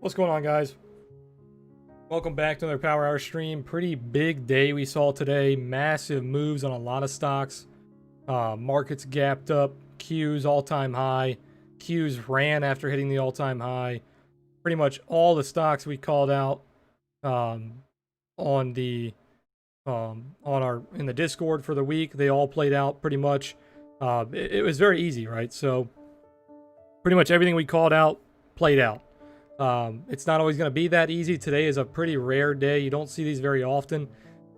What's going on, guys? Welcome back to another Power Hour stream. Pretty big day we saw today. Massive moves on a lot of stocks. Markets gapped up. Qs all-time high. Qs ran after hitting the all-time high. Pretty much all the stocks we called out on the in the Discord for the week, they all played out pretty much. It was very easy, right? So pretty much everything we called out played out. It's not always going to be that easy. Today is a pretty rare day. You don't see these very often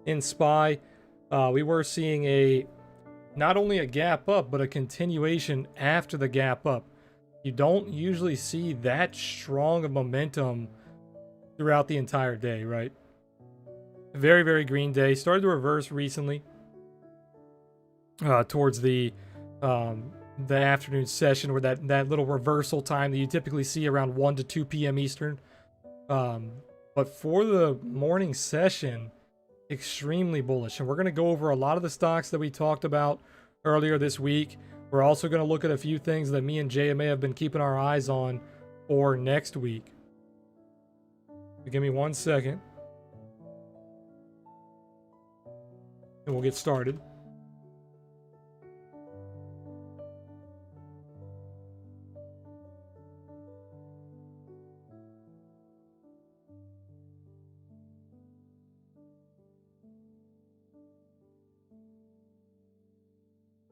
in SPY. We were seeing not only a gap up, but a continuation after the gap up. You don't usually see that strong of momentum throughout the entire day, right? Very, very green day. Started to reverse recently towards the afternoon session, where that little reversal time that you typically see around 1 to 2 p.m. Eastern. But for the morning session, extremely bullish. And we're going to go over a lot of the stocks that we talked about earlier this week. We're also going to look at a few things that me and JMA have been keeping our eyes on for next week. So give me 1 second, and we'll get started.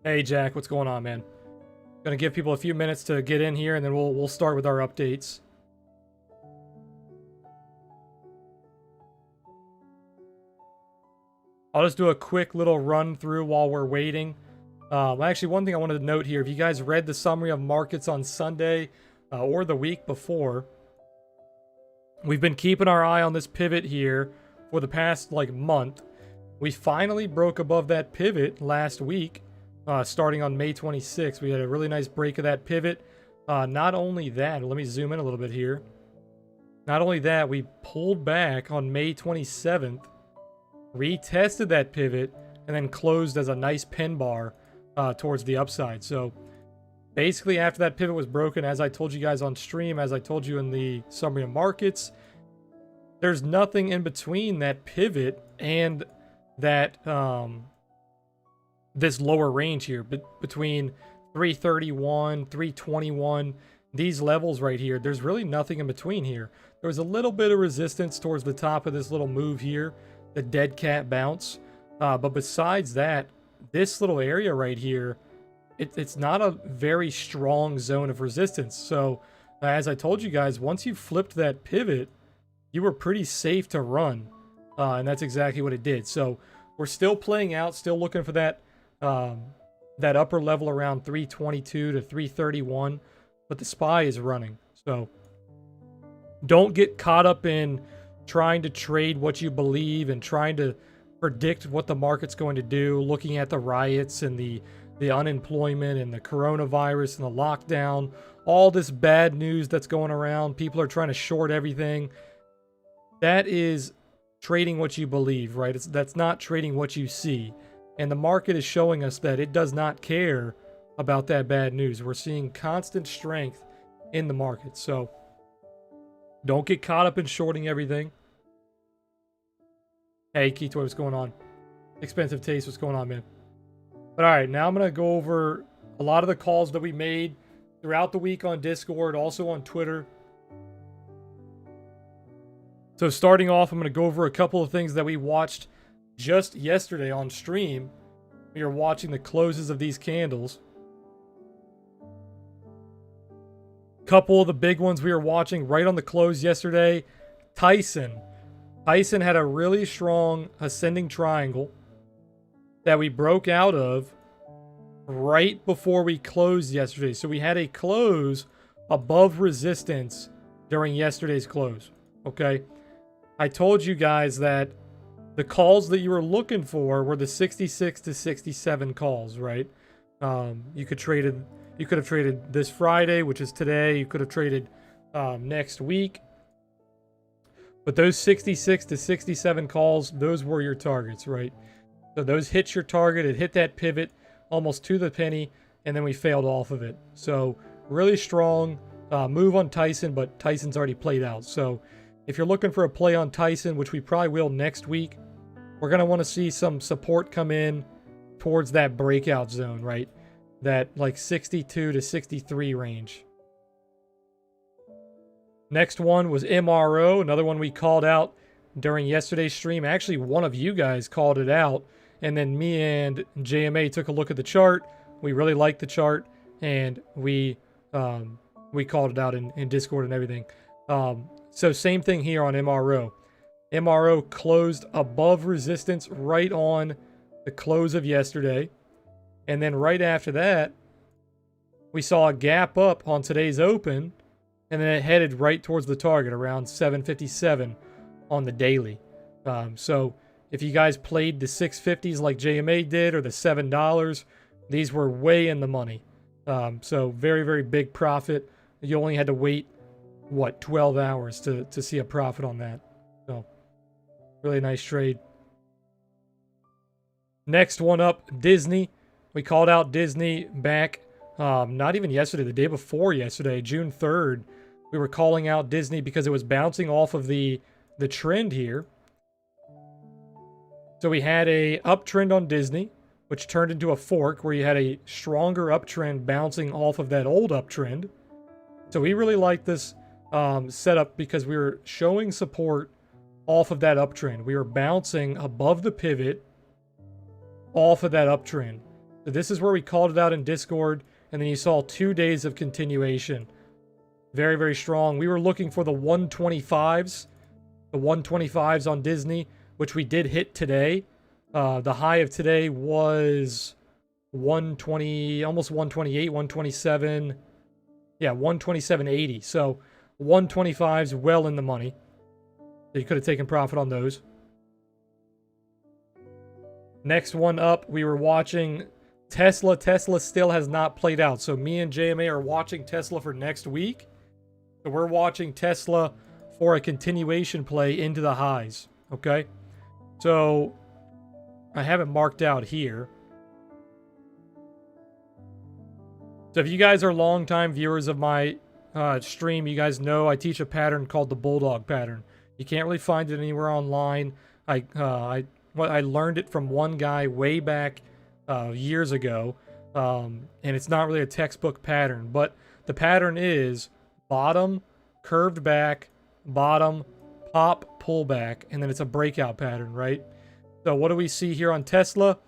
Hey Jack, what's going on, man? Gonna give people a few minutes to get in here, and then we'll start with our updates. I'll just do a quick little run through while we're waiting. Actually, one thing I wanted to note here: if you guys read the summary of markets on Sunday or the week before, we've been keeping our eye on this pivot here for the past month. We finally broke above that pivot last week. Starting on May 26th, we had a really nice break of that pivot. Not only that, let me zoom in a little bit here. Not only that, we pulled back on May 27th, retested that pivot, and then closed as a nice pin bar towards the upside. So basically, after that pivot was broken, as I told you guys on stream, as I told you in the summary of markets, there's nothing in between that pivot and that this lower range here, between 331, 321, these levels right here. There's really nothing in between here. There was a little bit of resistance towards the top of this little move here, the dead cat bounce. But besides that, this little area right here, it's not a very strong zone of resistance. So as I told you guys, once you flipped that pivot, you were pretty safe to run. And that's exactly what it did. So we're still playing out, still looking for that upper level around 322 to 331, but the SPY is running. So don't get caught up in trying to trade what you believe and trying to predict what the market's going to do, looking at the riots and the unemployment and the coronavirus and the lockdown, all this bad news that's going around. People are trying to short everything. That is trading what you believe, right? That's not trading what you see. And the market is showing us that it does not care about that bad news. We're seeing constant strength in the market. So don't get caught up in shorting everything. Hey, Keith, what's going on? Expensive Taste, what's going on, man? But all right, now I'm going to go over a lot of the calls that we made throughout the week on Discord, also on Twitter. So starting off, I'm going to go over a couple of things that we watched just yesterday on stream. We are watching the closes of these candles. Couple of the big ones we were watching right on the close yesterday. Tyson had a really strong ascending triangle that we broke out of right before we closed yesterday. So we had a close above resistance during yesterday's close. Okay, I told you guys that the calls that you were looking for were the 66 to 67 calls, right? You could have traded this Friday, which is today. You could have traded next week. But those 66 to 67 calls, those were your targets, right? So those hit your target. It hit that pivot almost to the penny, and then we failed off of it. So really strong move on Tyson, but Tyson's already played out. So if you're looking for a play on Tyson, which we probably will next week, we're going to want to see some support come in towards that breakout zone, right? That like 62 to 63 range. Next one was MRO, another one we called out during yesterday's stream. Actually, one of you guys called it out, and then me and JMA took a look at the chart. We really liked the chart, and we called it out in Discord and everything. So same thing here on MRO. MRO closed above resistance right on the close of yesterday. And then right after that, we saw a gap up on today's open, and then it headed right towards the target around 757 on the daily. So if you guys played the 650s like JMA did, or the $7, these were way in the money. So very, very big profit. You only had to wait, what, 12 hours to see a profit on that. So really nice trade. Next one up, Disney. We called out Disney back, not even yesterday, the day before yesterday, June 3rd. We were calling out Disney because it was bouncing off of the trend here. So we had a uptrend on Disney, which turned into a fork where you had a stronger uptrend bouncing off of that old uptrend. So we really like this setup because we were showing support off of that uptrend. We were bouncing above the pivot off of that uptrend. So this is where we called it out in Discord, and then you saw 2 days of continuation. Very, very strong. We were looking for the 125s, on Disney, which we did hit today. The high of today was 120, almost 128, 127. Yeah, 127.80. So 125's well in the money. So you could have taken profit on those. Next one up, we were watching Tesla. Tesla still has not played out. So me and JMA are watching Tesla for next week. So we're watching Tesla for a continuation play into the highs. Okay? So I have it marked out here. So if you guys are longtime viewers of my stream, you guys know I teach a pattern called the Bulldog Pattern. You can't really find it anywhere online. I learned it from one guy way back years ago, and it's not really a textbook pattern, but the pattern is bottom, curved back, bottom, pop, pullback, and then it's a breakout pattern, right? So what do we see here on Tesla?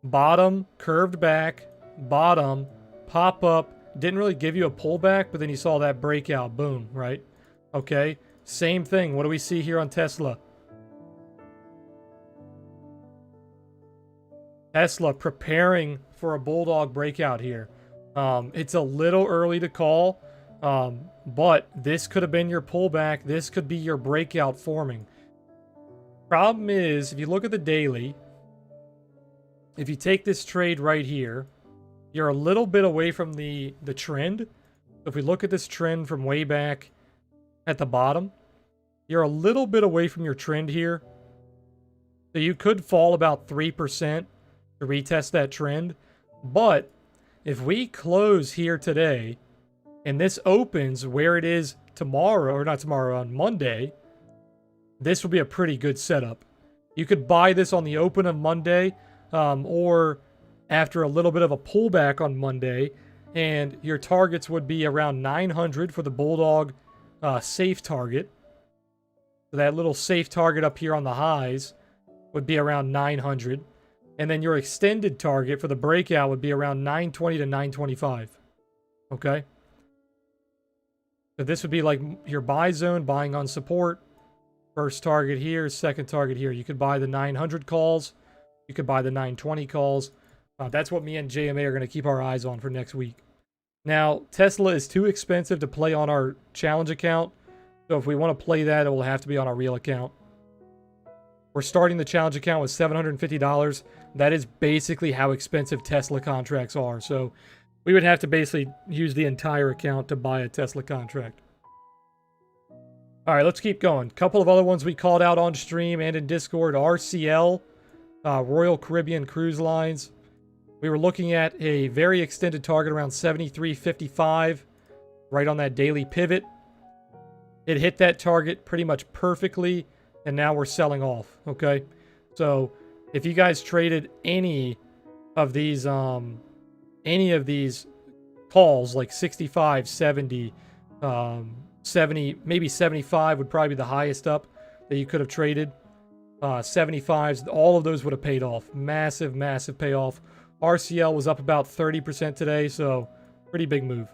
Bottom, curved back, bottom, pop up, didn't really give you a pullback, but then you saw that breakout, boom, right? Okay, same thing. What do we see here on Tesla? Tesla preparing for a Bulldog breakout here. It's a little early to call, but this could have been your pullback. This could be your breakout forming. Problem is, if you look at the daily, if you take this trade right here, you're a little bit away from the trend. If we look at this trend from way back at the bottom, you're a little bit away from your trend here. So you could fall about 3% to retest that trend. But if we close here today and this opens where it is tomorrow, or not tomorrow, on Monday, this will be a pretty good setup. You could buy this on the open of Monday, or after a little bit of a pullback on Monday, and your targets would be around 900 for the Bulldog safe target. So that little safe target up here on the highs would be around 900. And then your extended target for the breakout would be around 920 to 925. Okay? So this would be like your buy zone, buying on support. First target here, second target here. You could buy the 900 calls. You could buy the 920 calls. That's what me and JMA are going to keep our eyes on for next week. Now, Tesla is too expensive to play on our challenge account. So if we want to play that, it will have to be on our real account. We're starting the challenge account with $750. That is basically how expensive Tesla contracts are. So we would have to basically use the entire account to buy a Tesla contract. All right, let's keep going. A couple of other ones we called out on stream and in Discord. RCL, Royal Caribbean Cruise Lines. We were looking at a very extended target around 73.55. right on that daily pivot. It hit that target pretty much perfectly, and now we're selling off, okay? So if you guys traded any of these calls, like 65, 70, 70, maybe 75 would probably be the highest up that you could have traded. 75s, all of those would have paid off. Massive, massive payoff. RCL was up about 30% today, so pretty big move.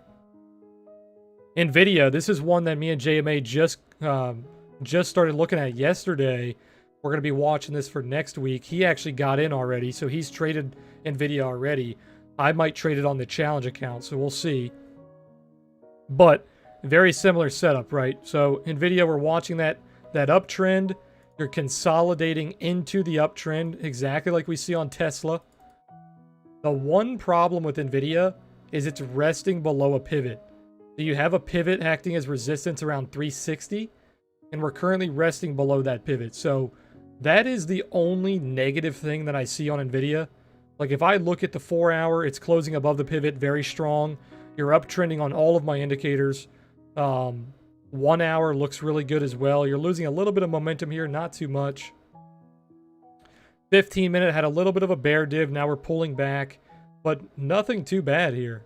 NVIDIA, this is one that me and JMA just started looking at yesterday. We're going to be watching this for next week. He actually got in already, so he's traded NVIDIA already. I might trade it on the challenge account, so we'll see. But very similar setup, right? So NVIDIA, we're watching that uptrend. You're consolidating into the uptrend, exactly like we see on Tesla. The one problem with NVIDIA is it's resting below a pivot. So you have a pivot acting as resistance around 360, and we're currently resting below that pivot. So that is the only negative thing that I see on NVIDIA. Like if I look at the 4 hour, it's closing above the pivot, very strong. You're uptrending on all of my indicators. 1 hour looks really good as well. You're losing a little bit of momentum here, not too much. 15-minute had a little bit of a bear div. Now we're pulling back, but nothing too bad here.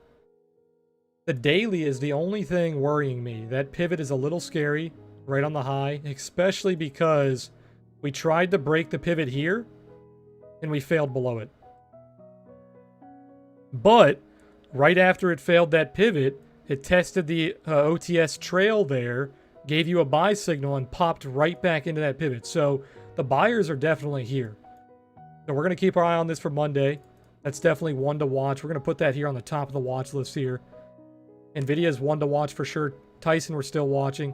The daily is the only thing worrying me. That pivot is a little scary right on the high, especially because we tried to break the pivot here and we failed below it. But right after it failed that pivot, it tested the OTS trail there, gave you a buy signal, and popped right back into that pivot. So the buyers are definitely here. So we're going to keep our eye on this for Monday. That's definitely one to watch. We're going to put that here on the top of the watch list here. NVIDIA is one to watch for sure. Tyson, we're still watching.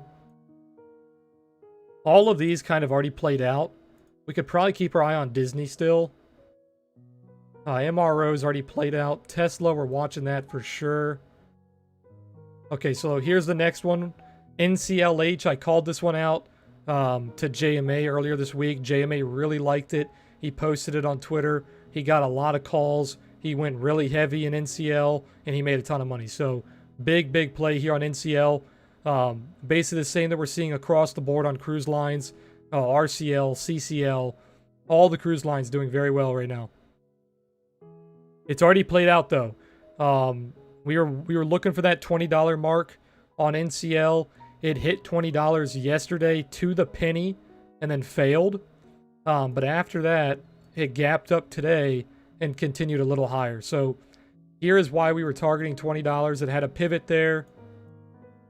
All of these kind of already played out. We could probably keep our eye on Disney still. MRO's already played out. Tesla, we're watching that for sure. Okay, so here's the next one. NCLH, I called this one out to JMA earlier this week. JMA really liked it. He posted it on Twitter. He got a lot of calls. He went really heavy in NCL, and he made a ton of money. So big play here on NCL. Basically the same that we're seeing across the board on cruise lines. RCL, CCL, all the cruise lines doing very well right now. It's already played out though. We were looking for that $20 mark on NCL. It hit $20 yesterday to the penny and then failed. But after that, it gapped up today and continued a little higher. So here is why we were targeting $20. It had a pivot there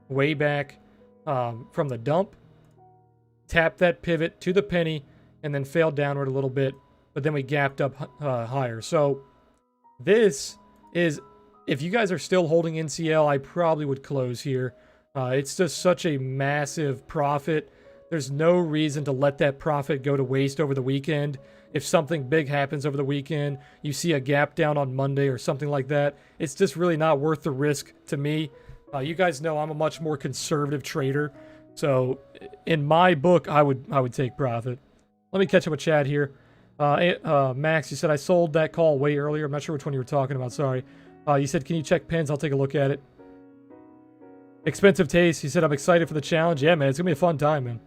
way back from the dump. Tapped that pivot to the penny and then failed downward a little bit. But then we gapped up higher. So this is, if you guys are still holding NCL, I probably would close here. It's just such a massive profit. There's no reason to let that profit go to waste over the weekend. If something big happens over the weekend, you see a gap down on Monday or something like that, it's just really not worth the risk to me. You guys know I'm a much more conservative trader. So in my book, I would take profit. Let me catch up with Chad here. Max, you said I sold that call way earlier. I'm not sure which one you were talking about. Sorry. You said, can you check pins? I'll take a look at it. Expensive Taste, you said, I'm excited for the challenge. Yeah, man, it's going to be a fun time, man.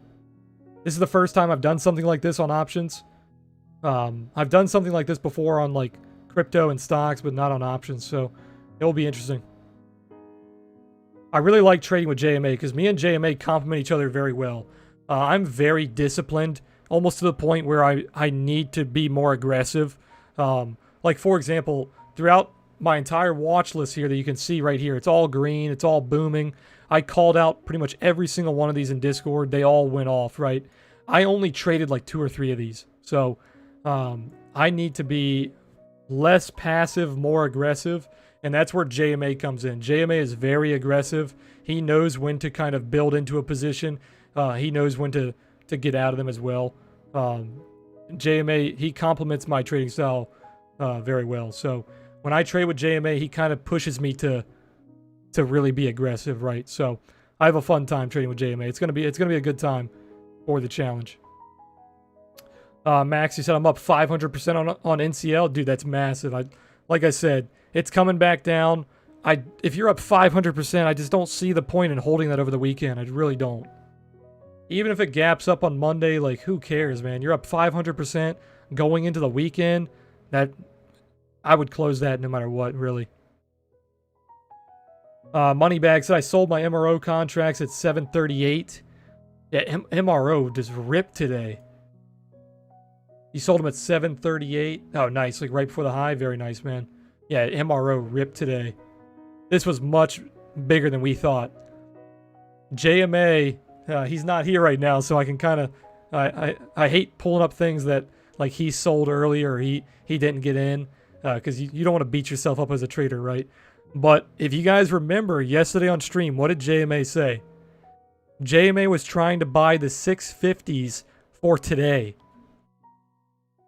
This is the first time I've done something like this on options. I've done something like this before on, like, crypto and stocks, but not on options, so it will be interesting. I really like trading with JMA because me and JMA complement each other very well. I'm very disciplined, almost to the point where I need to be more aggressive. Like, for example, throughout my entire watch list here that you can see right here, it's all green, it's all booming. I called out pretty much every single one of these in Discord. They all went off, right? I only traded like 2 or 3 of these. So I need to be less passive, more aggressive. And that's where JMA comes in. JMA is very aggressive. He knows when to kind of build into a position. He knows when to get out of them as well. JMA, he complements my trading style very well. So when I trade with JMA, he kind of pushes me to really be aggressive, right? So I have a fun time trading with JMA. It's gonna be a good time for the challenge. Max, you said I'm up 500% on NCL. Dude, that's massive. Like I said, it's coming back down. if you're up 500%, I just don't see the point in holding that over the weekend. I really don't. Even if it gaps up on Monday, like, who cares, man? You're up 500% going into the weekend. That I would close that no matter what, really. Moneybag said I sold my MRO contracts at 738. Yeah, MRO just ripped today. You sold them at 738. Oh, nice. Like right before the high. Very nice, man. Yeah, MRO ripped today. This was much bigger than we thought. JMA, he's not here right now, so I can kind of... I hate pulling up things that like he sold early or he didn't get in, because you don't want to beat yourself up as a trader, right? But if you guys remember yesterday on stream, what did JMA say? JMA was trying to buy the 650s for today.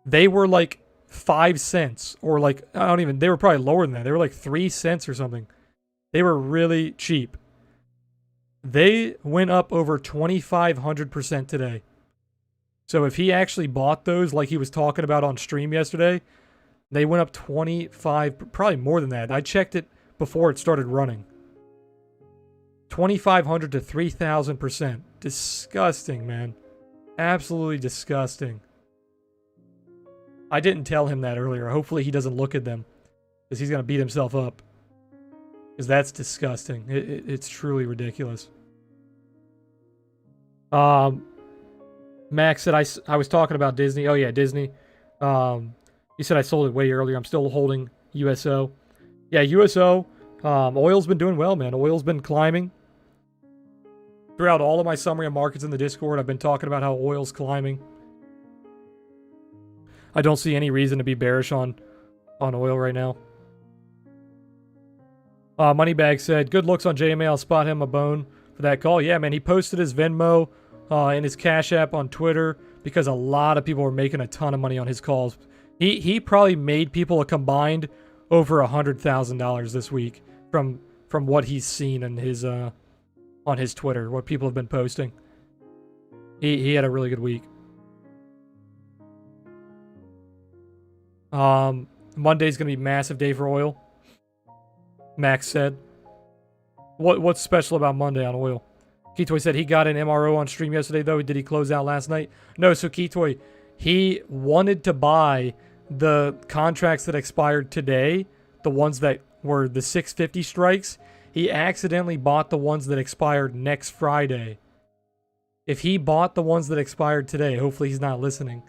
They were like 5 cents, or like, I don't even, they were probably lower than that. They were like 3 cents or something. They were really cheap. They went up over 2,500% today. So if he actually bought those like he was talking about on stream yesterday, they went up 25, probably more than that. I checked it before it started running. 2,500 to 3,000%. Disgusting, man. Absolutely disgusting. I didn't tell him that earlier. Hopefully he doesn't look at them, because he's going to beat himself up. Because that's disgusting. It's truly ridiculous. Max said I was talking about Disney. Oh yeah, Disney. He said I sold it way earlier. I'm still holding USO. Yeah, USO. Oil's been doing well, man. Oil's been climbing. Throughout all of my summary of markets in the Discord, I've been talking about how oil's climbing. I don't see any reason to be bearish on oil right now. Moneybag said, good looks on JMA. I'll spot him a bone for that call. Yeah, man, he posted his Venmo and his Cash App on Twitter because a lot of people were making a ton of money on his calls. He probably made people a combined over $100,000 this week from what he's seen in his on his Twitter, what people have been posting. He had a really good week. Monday's gonna be a massive day for oil, Max said. What's special about Monday on oil? Ketoy said he got an MRO on stream yesterday, though. Did he close out last night? No, so Ketoy, he wanted to buy the contracts that expired today, the ones that were the 650 strikes. He accidentally bought the ones that expired next Friday. If he bought the ones that expired today, hopefully he's not listening,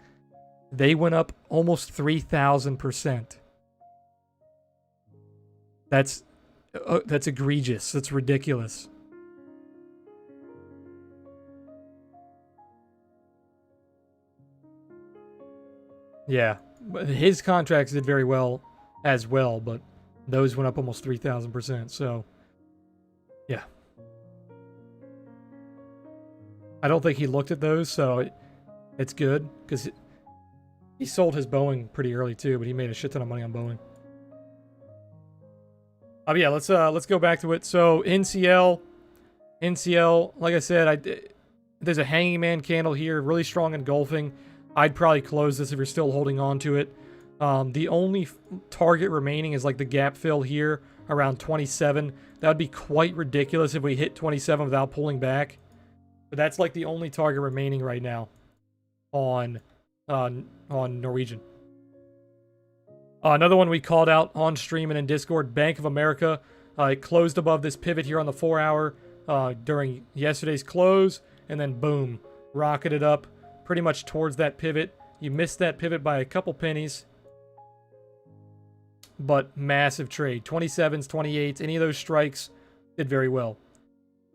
they went up almost 3,000%. That's egregious. That's ridiculous. Yeah, his contracts did very well as well, but those went up almost 3,000%. So, yeah. I don't think he looked at those, so it's good because he sold his Boeing pretty early too, but he made a shit ton of money on Boeing. But yeah, let's go back to it. So NCL, like I said, there's a hanging man candle here, really strong engulfing. I'd probably close this if you're still holding on to it. The only target remaining is like the gap fill here around 27. That would be quite ridiculous if we hit 27 without pulling back. But that's like the only target remaining right now on Norwegian. Another one we called out on stream and in Discord, Bank of America. It closed above this pivot here on the 4-hour during yesterday's close, and then boom, rocketed up pretty much towards that pivot. You missed that pivot by a couple pennies, but massive trade. 27s, 28s, any of those strikes did very well.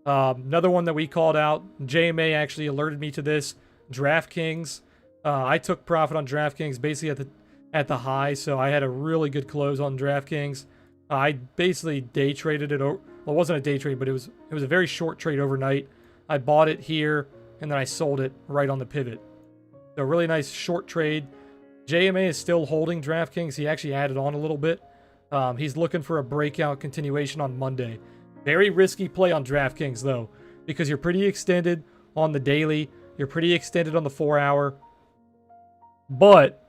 Another one that we called out, JMA actually alerted me to this, DraftKings. I took profit on DraftKings basically at the high, so I had a really good close on DraftKings. I basically day traded it. Well, it wasn't a day trade, but it was a very short trade overnight. I bought it here, and then I sold it right on the pivot. So a really nice short trade. JMA is still holding DraftKings. He actually added on a little bit. He's looking for a breakout continuation on Monday. Very risky play on DraftKings, though, because you're pretty extended on the daily. You're pretty extended on the 4-hour. But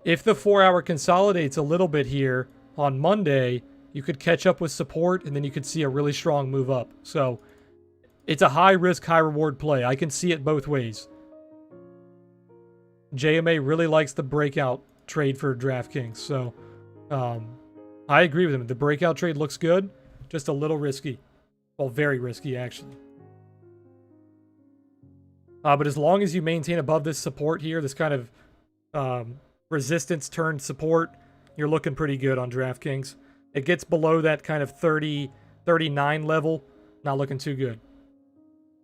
if the 4-hour consolidates a little bit here on Monday, you could catch up with support, and then you could see a really strong move up. So it's a high risk, high reward play. I can see it both ways. JMA really likes the breakout trade for DraftKings. So I agree with him. The breakout trade looks good, just a little risky. Well, very risky, actually. But as long as you maintain above this support here, this kind of resistance turned support, you're looking pretty good on DraftKings. It gets below that kind of 30, 39 level, not looking too good.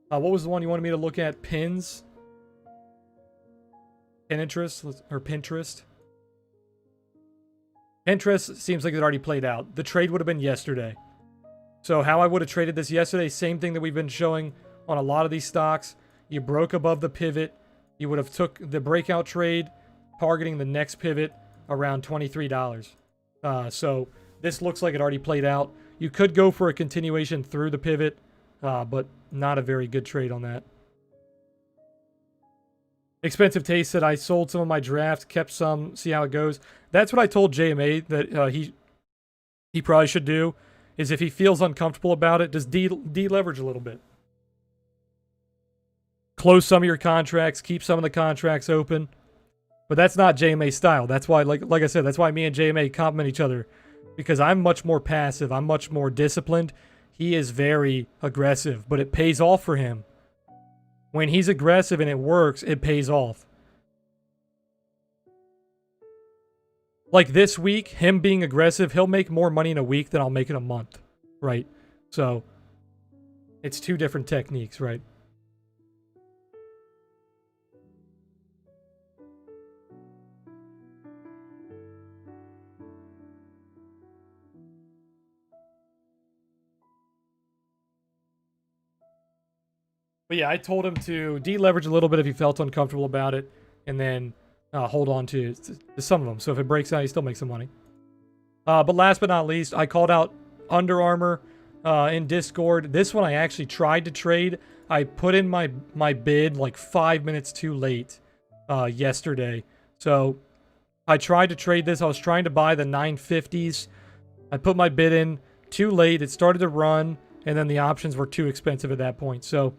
What was the one you wanted me to look at? Pins? Pinterest? Or Pinterest? Pinterest seems like it already played out. The trade would have been yesterday. So how I would have traded this yesterday, same thing that we've been showing on a lot of these stocks. You broke above the pivot. You would have took the breakout trade, targeting the next pivot around $23. So this looks like it already played out. You could go for a continuation through the pivot, but not a very good trade on that. Expensive Taste said, I sold some of my draft, kept some, see how it goes. That's what I told JMA that he probably should do, is if he feels uncomfortable about it, just deleverage a little bit. Close some of your contracts, keep some of the contracts open. But that's not JMA's style. That's why, like I said, that's why me and JMA complement each other. Because I'm much more passive. I'm much more disciplined. He is very aggressive, but it pays off for him. When he's aggressive and it works, it pays off. Like this week, him being aggressive, he'll make more money in a week than I'll make in a month, right? So, it's two different techniques, right? But yeah, I told him to deleverage a little bit if he felt uncomfortable about it, and then hold on to some of them. So if it breaks out, he still makes some money. But last but not least, I called out Under Armour in Discord. This one I actually tried to trade. I put in my bid like 5 minutes too late yesterday. So I tried to trade this. I was trying to buy the 950s. I put my bid in too late. It started to run, and then the options were too expensive at that point. So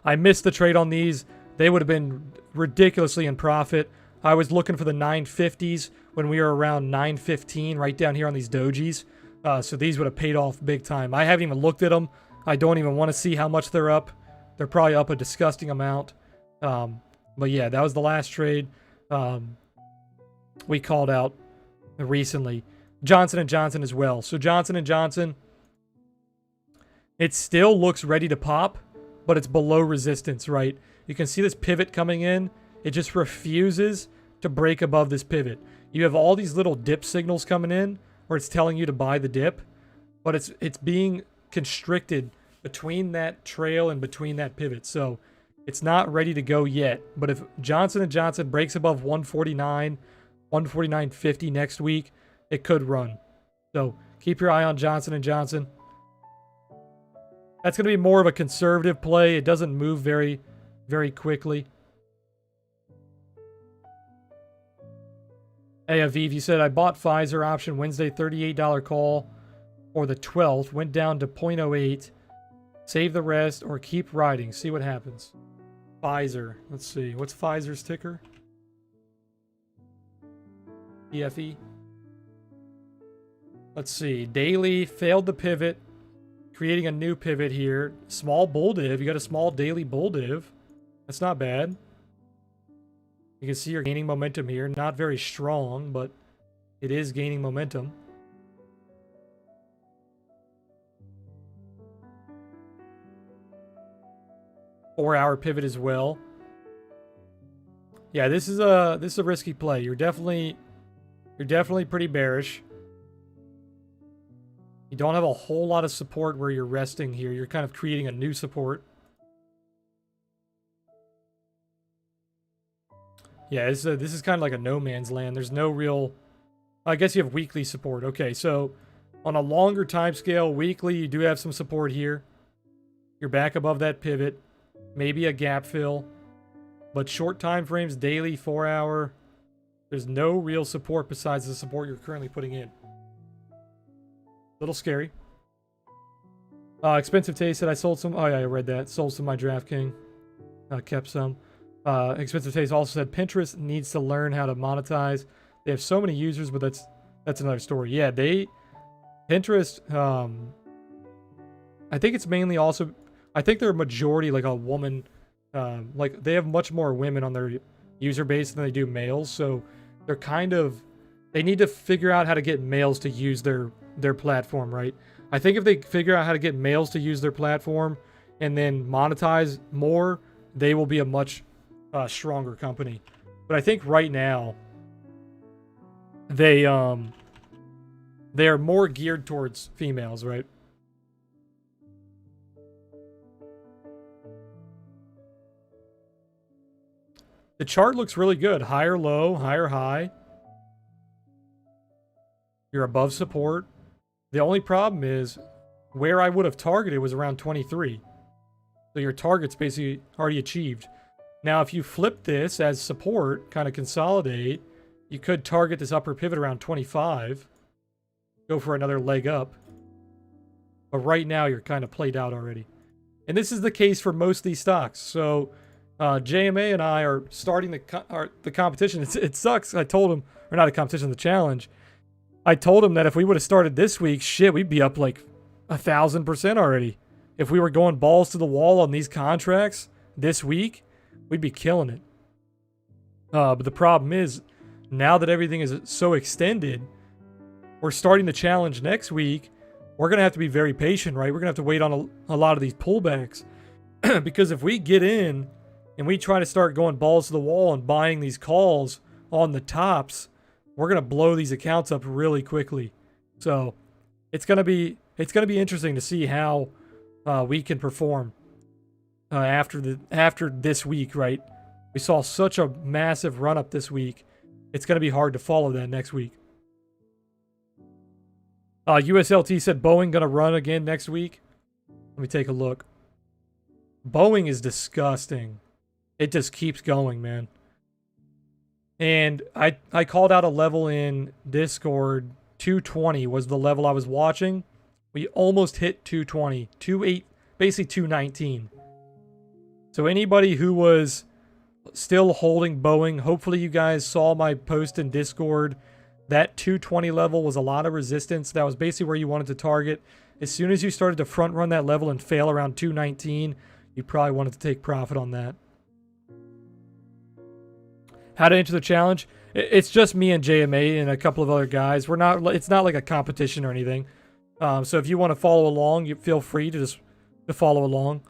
I missed the trade on these. They would have been ridiculously in profit. I was looking for the 950s when we were around 915 right down here on these dojis. So these would have paid off big time. I haven't even looked at them. I don't even want to see how much they're up. They're probably up a disgusting amount. But yeah, that was the last trade we called out recently. Johnson & Johnson as well. So Johnson & Johnson, it still looks ready to pop, but it's below resistance, right? You can see this pivot coming in. It just refuses to break above this pivot. You have all these little dip signals coming in where it's telling you to buy the dip, but it's being constricted between that trail and between that pivot. So it's not ready to go yet. But if Johnson & Johnson breaks above 149, 149.50 next week, it could run. So keep your eye on Johnson & Johnson. That's going to be more of a conservative play. It doesn't move very, very quickly. Hey, Aviv, you said, I bought Pfizer option Wednesday, $38 call or the 12th. Went down to 0.08. Save the rest or keep riding. See what happens. Pfizer. Let's see. What's Pfizer's ticker? PFE. Let's see. Daily failed the pivot. Creating a new pivot here. Small bull div. You got a small daily bull div. That's not bad. You can see you're gaining momentum here. Not very strong, but it is gaining momentum. Four-hour pivot as well. Yeah, this is a risky play. You're definitely pretty bearish. You don't have a whole lot of support where you're resting here. You're kind of creating a new support. Yeah, this is kind of like a no man's land. There's no real... I guess you have weekly support. Okay, so on a longer time scale, weekly, you do have some support here. You're back above that pivot. Maybe a gap fill. But short time frames, daily, 4-hour, there's no real support besides the support you're currently putting in. Little scary. Expensive Taste said I sold some. Oh yeah, I read that. Sold some of my DraftKings. Kept some. Expensive Taste also said Pinterest needs to learn how to monetize. They have so many users, but that's another story. Yeah, Pinterest. I think it's mainly also. I think they're a majority like a woman. Like they have much more women on their user base than they do males, so they're kind of. They need to figure out how to get males to use their platform, right? I think if they figure out how to get males to use their platform and then monetize more, they will be a much stronger company. But I think right now they are more geared towards females, right? The chart looks really good. Higher low, higher high. You're above support. The only problem is where I would have targeted was around 23. So your target's basically already achieved. Now, if you flip this as support, kind of consolidate, you could target this upper pivot around 25. Go for another leg up. But right now, you're kind of played out already. And this is the case for most of these stocks. So JMA and I are starting the competition. It sucks. I told him, or not a competition, the challenge. I told him that if we would have started this week, shit, we'd be up like 1,000% already. If we were going balls to the wall on these contracts this week, we'd be killing it. But the problem is, now that everything is so extended, we're starting the challenge next week. We're going to have to be very patient, right? We're going to have to wait on a lot of these pullbacks. Because if we get in and we try to start going balls to the wall and buying these calls on the tops, we're going to blow these accounts up really quickly. So it's going to be interesting to see how we can perform after this week, right? We saw such a massive run up this week. It's going to be hard to follow that next week. USLT said Boeing going to run again next week. Let me take a look. Boeing is disgusting. It just keeps going, man. And I called out a level in Discord. 220 was the level I was watching. We almost hit 220. 28, basically 219. So anybody who was still holding Boeing, hopefully you guys saw my post in Discord. That 220 level was a lot of resistance. That was basically where you wanted to target. As soon as you started to front run that level and fail around 219, you probably wanted to take profit on that. How to enter the challenge? It's just me and JMA and a couple of other guys. It's not like a competition or anything. So if you want to follow along, you feel free to follow along.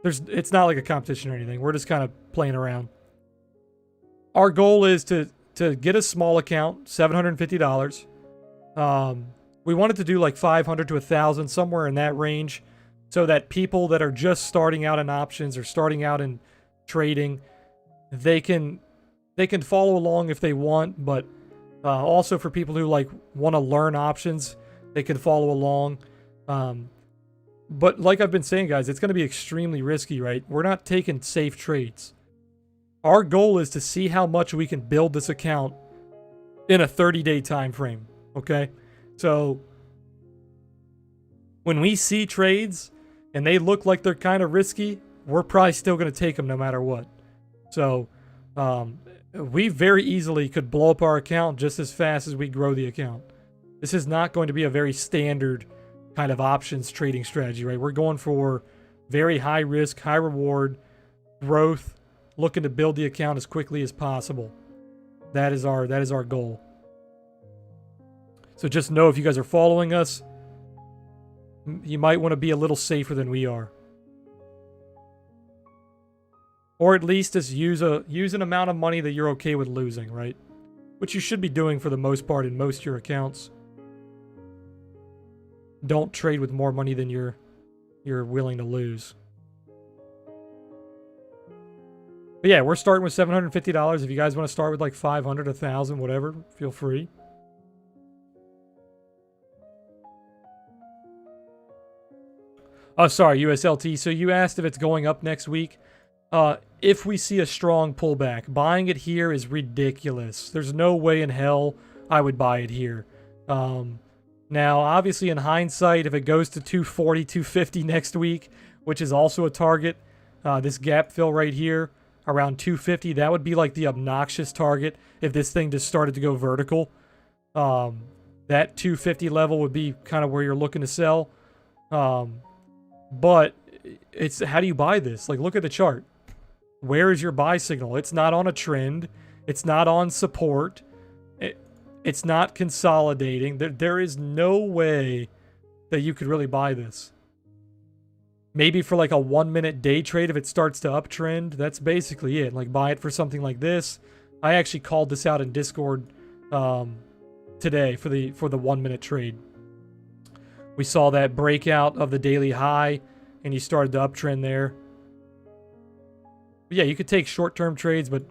It's not like a competition or anything. We're just kind of playing around. Our goal is to get a small account, $750. We wanted to do like 500 to 1,000, somewhere in that range, so that people that are just starting out in options or starting out in trading, they can follow along if they want, but also for people who like want to learn options, they can follow along. But like I've been saying, guys, it's going to be extremely risky, right? We're not taking safe trades. Our goal is to see how much we can build this account in a 30-day time frame, okay? So when we see trades and they look like they're kind of risky, we're probably still going to take them no matter what. So we very easily could blow up our account just as fast as we grow the account. This is not going to be a very standard kind of options trading strategy, right? We're going for very high risk, high reward growth, looking to build the account as quickly as possible. That is our goal. So just know if you guys are following us, you might want to be a little safer than we are. Or at least just use an amount of money that you're okay with losing, right? Which you should be doing for the most part in most of your accounts. Don't trade with more money than you're willing to lose. But yeah, we're starting with $750. If you guys want to start with like 500, 1,000, whatever, feel free. Oh, sorry, USLT. So you asked if it's going up next week. If we see a strong pullback, buying it here is ridiculous. There's no way in hell I would buy it here. Now, obviously, in hindsight, if it goes to 240, 250 next week, which is also a target, this gap fill right here around 250, that would be like the obnoxious target if this thing just started to go vertical. That 250 level would be kind of where you're looking to sell. But it's how do you buy this? Like, look at the chart. Where is your buy signal? It's not on a trend. It's not on support. It's not consolidating. There is no way that you could really buy this. Maybe for like a 1 minute day trade if it starts to uptrend. That's basically it. Like, buy it for something like this. I actually called this out in Discord today for the 1 minute trade. We saw that breakout of the daily high, and you started the uptrend there. But yeah, you could take short-term trades, but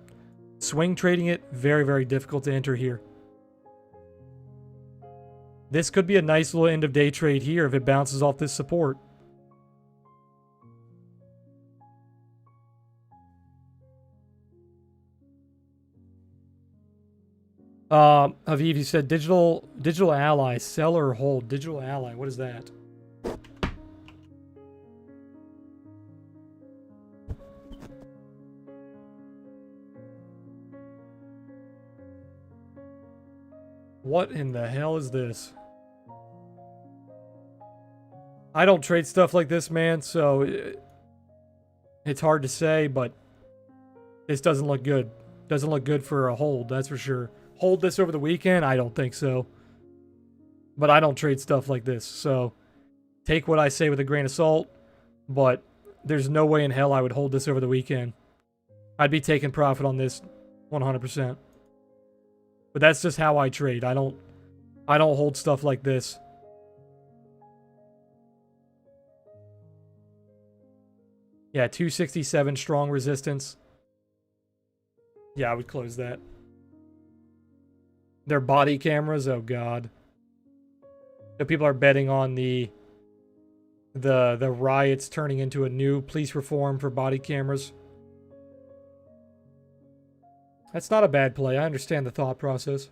swing trading it, very, very difficult to enter here. This could be a nice little end-of-day trade here if it bounces off this support. Aviv, you said digital ally, sell or hold. Digital ally, what is that? What in the hell is this? I don't trade stuff like this, man, so it's hard to say, but this doesn't look good. Doesn't look good for a hold, that's for sure. Hold this over the weekend? I don't think so. But I don't trade stuff like this, so take what I say with a grain of salt, but there's no way in hell I would hold this over the weekend. I'd be taking profit on this 100%. But that's just how I trade. I don't hold stuff like this. Yeah, 267 strong resistance. Yeah, I would close that. Their body cameras, oh god. So people are betting on the riots turning into a new police reform for body cameras. That's not a bad play. I understand the thought process.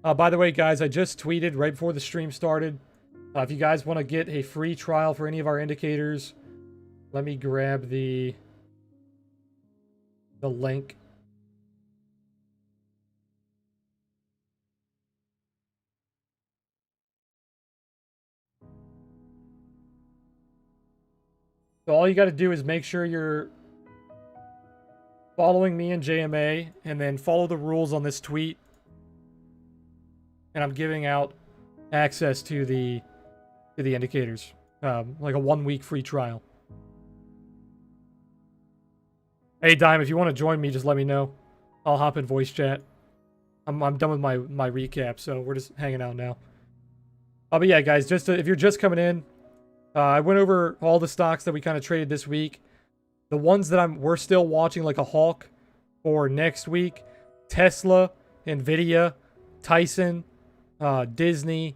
By the way, guys, I just tweeted right before the stream started. If you guys want to get a free trial for any of our indicators, let me grab the link. So all you got to do is make sure you're following me and JMA, and then follow the rules on this tweet. And I'm giving out access to the indicators, like a 1 week free trial. Hey Dime, if you want to join me, just let me know. I'll hop in voice chat. I'm done with my recap, so we're just hanging out now. But yeah, guys, just if you're just coming in, I went over all the stocks that we kind of traded this week. The ones that we're still watching like a hawk for next week: Tesla, Nvidia, Tyson, Disney,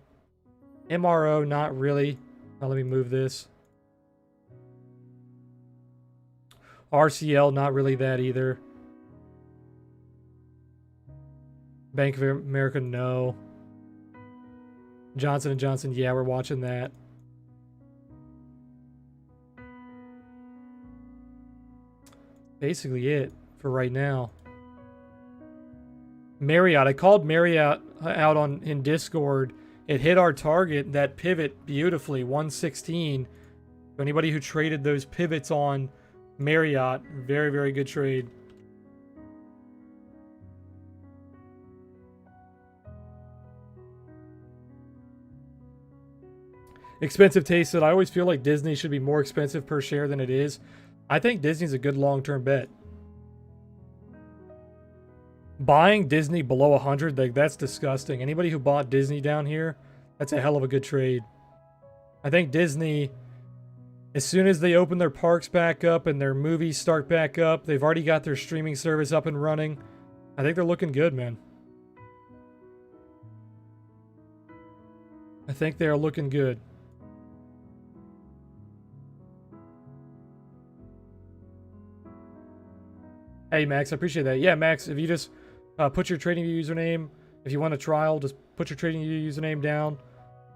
MRO, not really. Now let me move this. RCL, not really that either. Bank of America, no. Johnson & Johnson, yeah, we're watching that. Basically it for right now. Marriott, I called Marriott out in Discord. It hit our target, that pivot, beautifully, 116. So anybody who traded those pivots on Marriott, very, very good trade. Expensive taste said, I always feel like Disney should be more expensive per share than it is. I think Disney's a good long-term bet. Buying Disney below 100, like, that's disgusting. Anybody who bought Disney down here, that's a hell of a good trade. I think Disney, as soon as they open their parks back up and their movies start back up, they've already got their streaming service up and running. I think they're looking good, man. I think they are looking good. Hey, Max, I appreciate that. Yeah, Max, if you just put your trading username, if you want a trial, just put your trading username down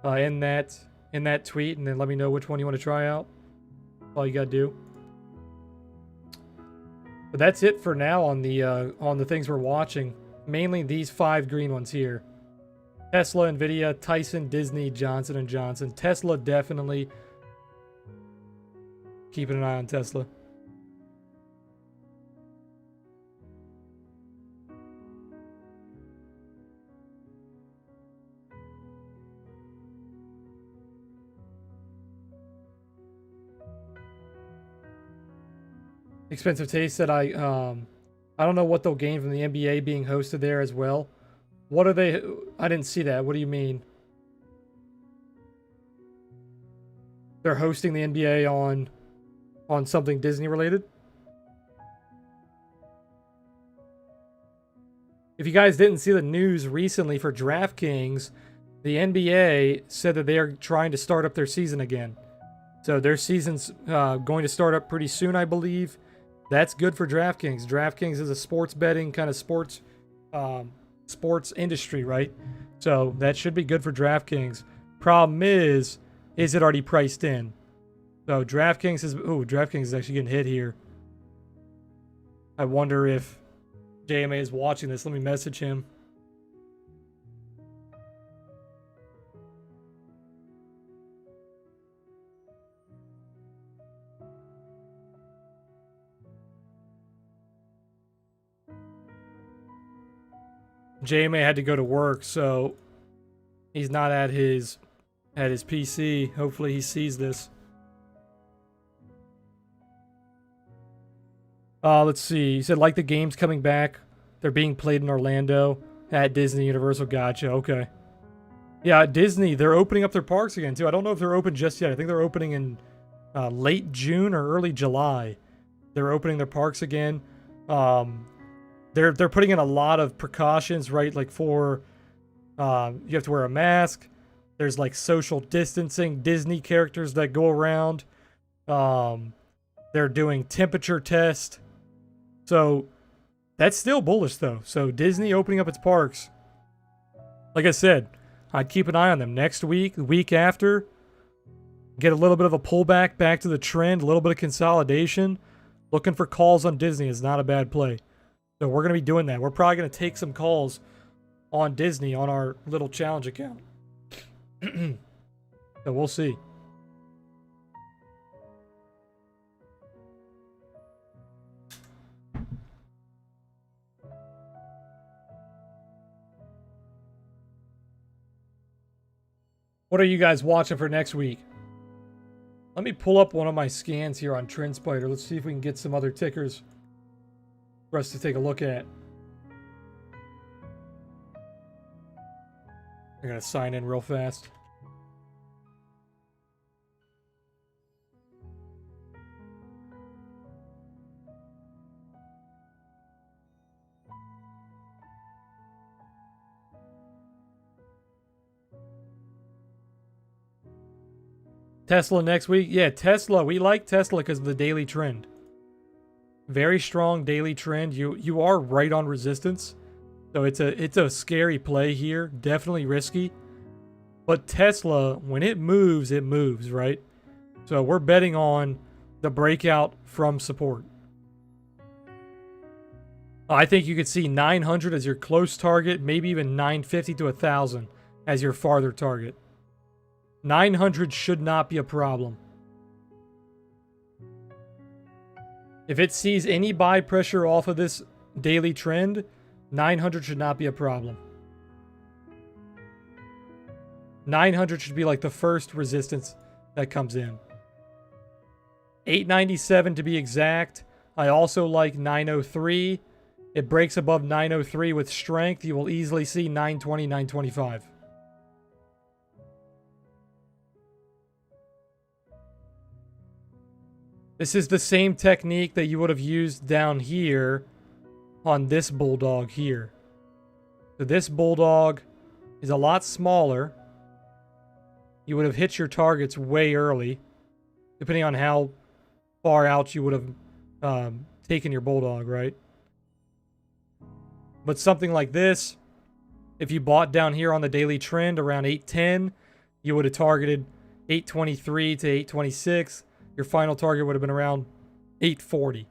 in that tweet, and then let me know which one you want to try out. All you gotta do. But that's it for now on the things we're watching. Mainly these 5 green ones here: Tesla, Nvidia, Tyson, Disney, Johnson & Johnson. Tesla, definitely keeping an eye on Tesla. Expensive Taste said I don't know what they'll gain from the NBA being hosted there as well. What are they? I didn't see that. What do you mean? They're hosting the NBA on something Disney related? If you guys didn't see the news recently for DraftKings, the NBA said that they are trying to start up their season again. So their season's going to start up pretty soon, I believe. That's good for DraftKings. DraftKings is a sports betting kind of sports industry, right? So that should be good for DraftKings. Problem is it already priced in? So DraftKings is actually getting hit here. I wonder if JMA is watching this. Let me message him. JMA had to go to work, so he's not at his PC. Hopefully he sees this. Let's see. He said, like the games coming back, they're being played in Orlando at Disney Universal. Gotcha. Okay. Yeah, Disney, they're opening up their parks again, too. I don't know if they're open just yet. I think they're opening in late June or early July. They're opening their parks again. They're putting in a lot of precautions, right? Like for you have to wear a mask. There's like social distancing, Disney characters that go around. They're doing temperature test. So that's still bullish though. So Disney opening up its parks. Like I said, I'd keep an eye on them next week, the week after. Get a little bit of a pullback back to the trend, a little bit of consolidation. Looking for calls on Disney is not a bad play. So we're going to be doing that. We're probably going to take some calls on Disney on our little challenge account. So we'll see. What are you guys watching for next week? Let me pull up one of my scans here on TrendSpider. Let's see if we can get some other tickers for us to take a look at. I'm going to sign in real fast. Tesla next week? Yeah, Tesla. We like Tesla because of the daily trend. Very strong daily trend. You are right on resistance. So it's a scary play here. Definitely risky. But Tesla, when it moves, right? So we're betting on the breakout from support. I think you could see 900 as your close target, maybe even 950 to 1,000 as your farther target. 900 should not be a problem. If it sees any buy pressure off of this daily trend, 900 should not be a problem. 900 should be like the first resistance that comes in. 897 to be exact. I also like 903. It breaks above 903 with strength. You will easily see 920, 925. This is the same technique that you would have used down here on this Bulldog here. So this Bulldog is a lot smaller. You would have hit your targets way early, depending on how far out you would have taken your Bulldog, right? But something like this, if you bought down here on the daily trend around 810, you would have targeted 823 to 826. Your final target would have been around 840.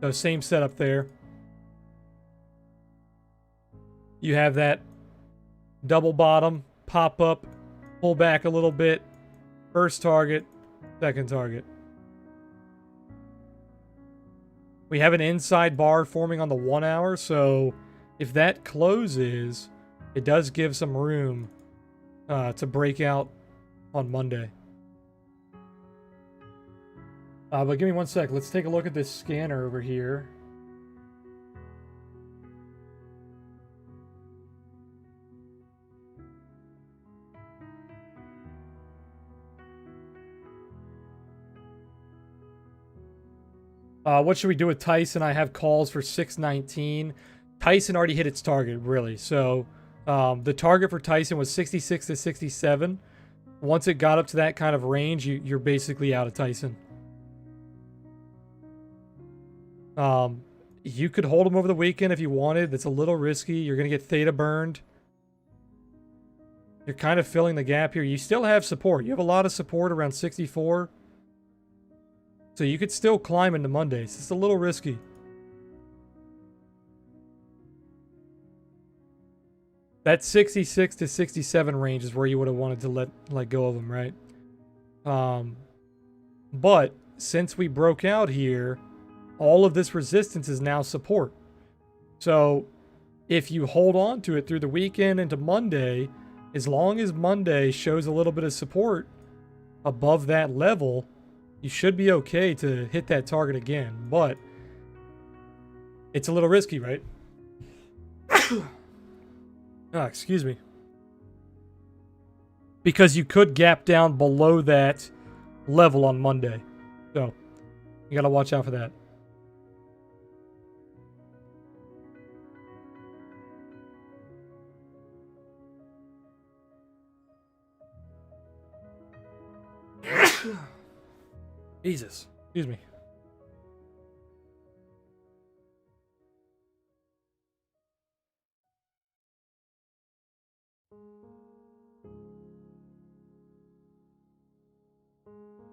So same setup there. You have that double bottom, pop up, pull back a little bit, first target, second target. We have an inside bar forming on the 1 hour, so if that closes, it does give some room to break out on Monday. But give me 1 sec. Let's take a look at this scanner over here. What should we do with Tyson? I have calls for 619. Tyson already hit its target, really. So the target for Tyson was 66 to 67. Once it got up to that kind of range, you're basically out of Tyson. You could hold them over the weekend if you wanted. That's a little risky. You're going to get theta burned. You're kind of filling the gap here. You still have support. You have a lot of support around 64. So you could still climb into Mondays. It's a little risky. That 66 to 67 range is where you would have wanted to let go of them, right? But since we broke out here, all of this resistance is now support. So if you hold on to it through the weekend into Monday, as long as Monday shows a little bit of support above that level, you should be okay to hit that target again. But it's a little risky, right? Excuse me. Because you could gap down below that level on Monday. So you got to watch out for that. Jesus. Excuse me.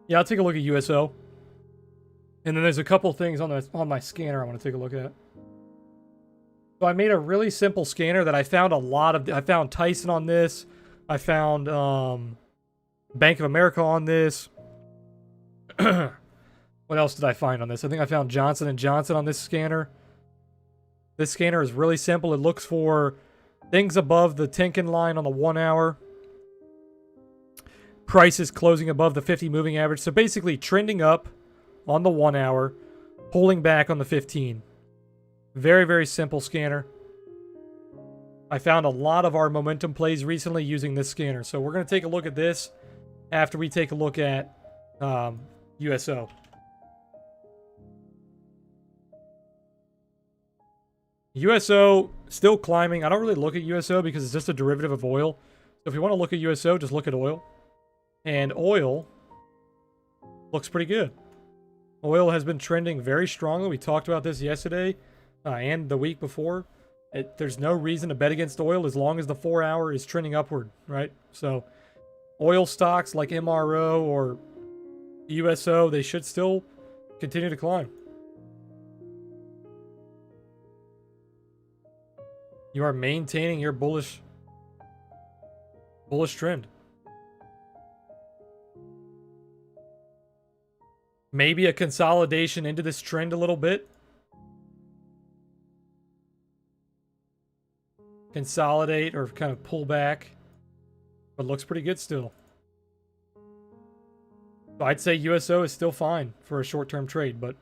Yeah, I'll take a look at USO. And then there's a couple things on my scanner I want to take a look at. So I made a really simple scanner that I found I found Tyson on this. I found Bank of America on this. What else did I find on this? I think I found Johnson & Johnson on this scanner. This scanner is really simple. It looks for things above the Tenkin line on the 1 hour. Prices closing above the 50 moving average. So basically trending up on the 1 hour, pulling back on the 15. Very, very simple scanner. I found a lot of our momentum plays recently using this scanner. So we're going to take a look at this after we take a look at USO. USO still climbing. I don't really look at USO because it's just a derivative of oil. So if you want to look at USO, just look at oil. And oil looks pretty good. Oil has been trending very strongly. We talked about this yesterday and the week before. There's no reason to bet against oil as long as the 4 hour is trending upward, right? So oil stocks like MRO or USO, they should still continue to climb. You are maintaining your bullish trend. Maybe a consolidation into this trend a little bit. Consolidate or kind of pull back. But looks pretty good still. So I'd say USO is still fine for a short-term trade, but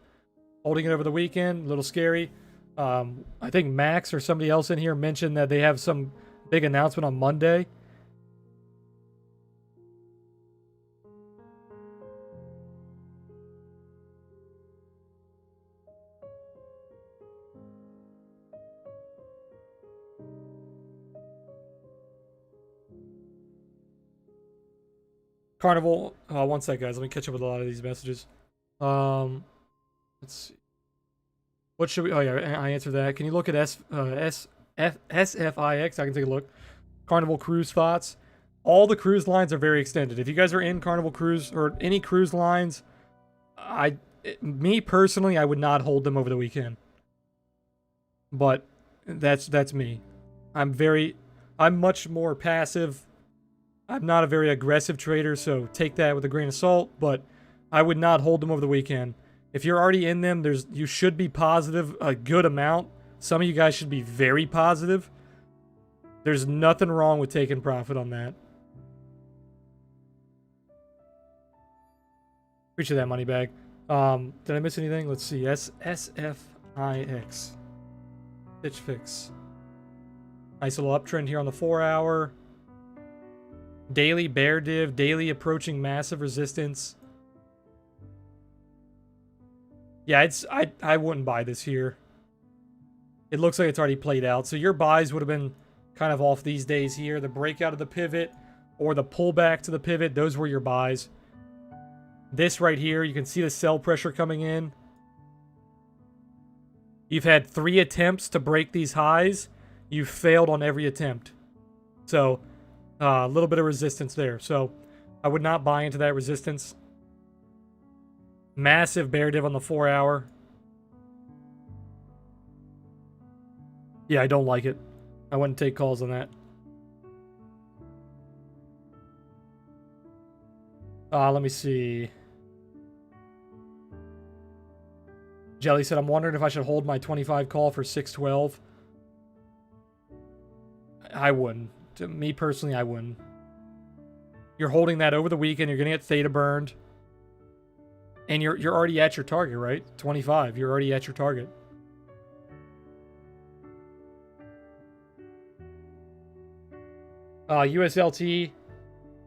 holding it over the weekend, a little scary. I think Max or somebody else in here mentioned that they have some big announcement on Monday. Carnival, 1 sec, guys. Let me catch up with a lot of these messages. Let's see. What should we? Oh yeah, I answered that. Can you look at SFIX? I can take a look. Carnival Cruise thoughts. All the cruise lines are very extended. If you guys are in Carnival Cruise or any cruise lines, me personally, I would not hold them over the weekend. But that's me. I'm much more passive. I'm not a very aggressive trader, so take that with a grain of salt, but I would not hold them over the weekend. If you're already in them, you should be positive a good amount. Some of you guys should be very positive. There's nothing wrong with taking profit on that. Appreciate that money bag. Did I miss anything? Let's see. SFIX. Stitch fix. Nice little uptrend here on the 4-hour. Daily bear div. Daily approaching massive resistance. Yeah, I wouldn't buy this here. It looks like it's already played out. So your buys would have been kind of off these days here. The breakout of the pivot or the pullback to the pivot. Those were your buys. This right here, you can see the sell pressure coming in. You've had 3 attempts to break these highs. You've failed on every attempt. So, a little bit of resistance there. So, I would not buy into that resistance. Massive bear div on the 4-hour. Yeah, I don't like it. I wouldn't take calls on that. Let me see. Jelly said, I'm wondering if I should hold my 25 call for 612. I wouldn't. To me personally, I wouldn't. You're holding that over the weekend. You're going to get theta burned. And you're already at your target, right? 25. You're already at your target. USLT.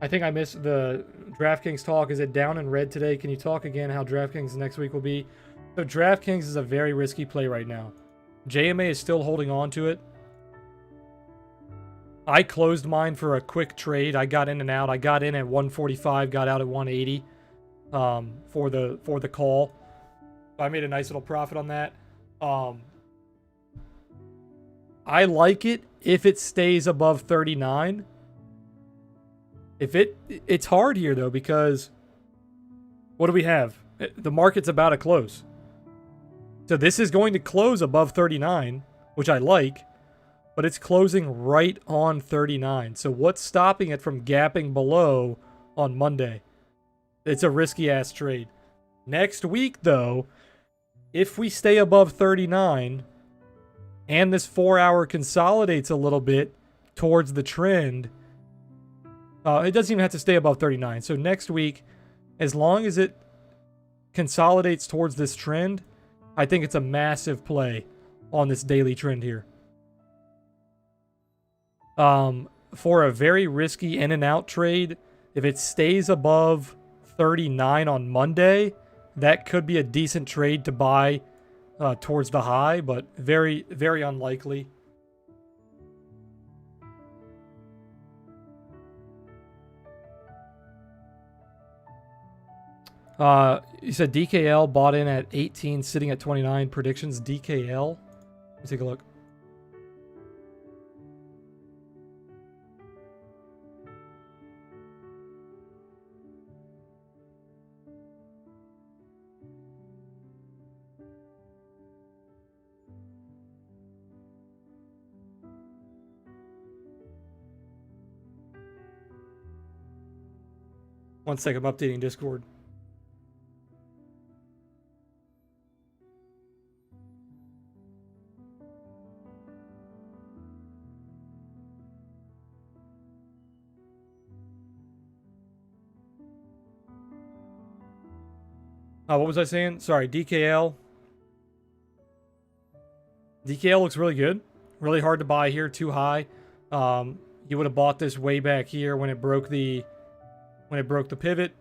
I think I missed the DraftKings talk. Is it down in red today? Can you talk again how DraftKings next week will be? So DraftKings is a very risky play right now. JMA is still holding on to it. I closed mine for a quick trade. I got in and out. I got in at 145, got out at 180 for the call. So I made a nice little profit on that. I like it if it stays above 39. It's hard here though, because what do we have? The market's about to close. So this is going to close above 39, which I like, but it's closing right on 39. So what's stopping it from gapping below on Monday? It's a risky ass trade. Next week though, if we stay above 39 and this 4-hour consolidates a little bit towards the trend, it doesn't even have to stay above 39. So next week, as long as it consolidates towards this trend, I think it's a massive play on this daily trend here. For a very risky in and out trade, if it stays above 39 on Monday, that could be a decent trade to buy towards the high, but very, very unlikely. You said DKL bought in at 18, sitting at 29. Predictions, DKL. Let's take a look. One second, I'm updating Discord. What was I saying? Sorry, DKL. DKL looks really good. Really hard to buy here, too high. You would have bought this way back here when it broke the pivot,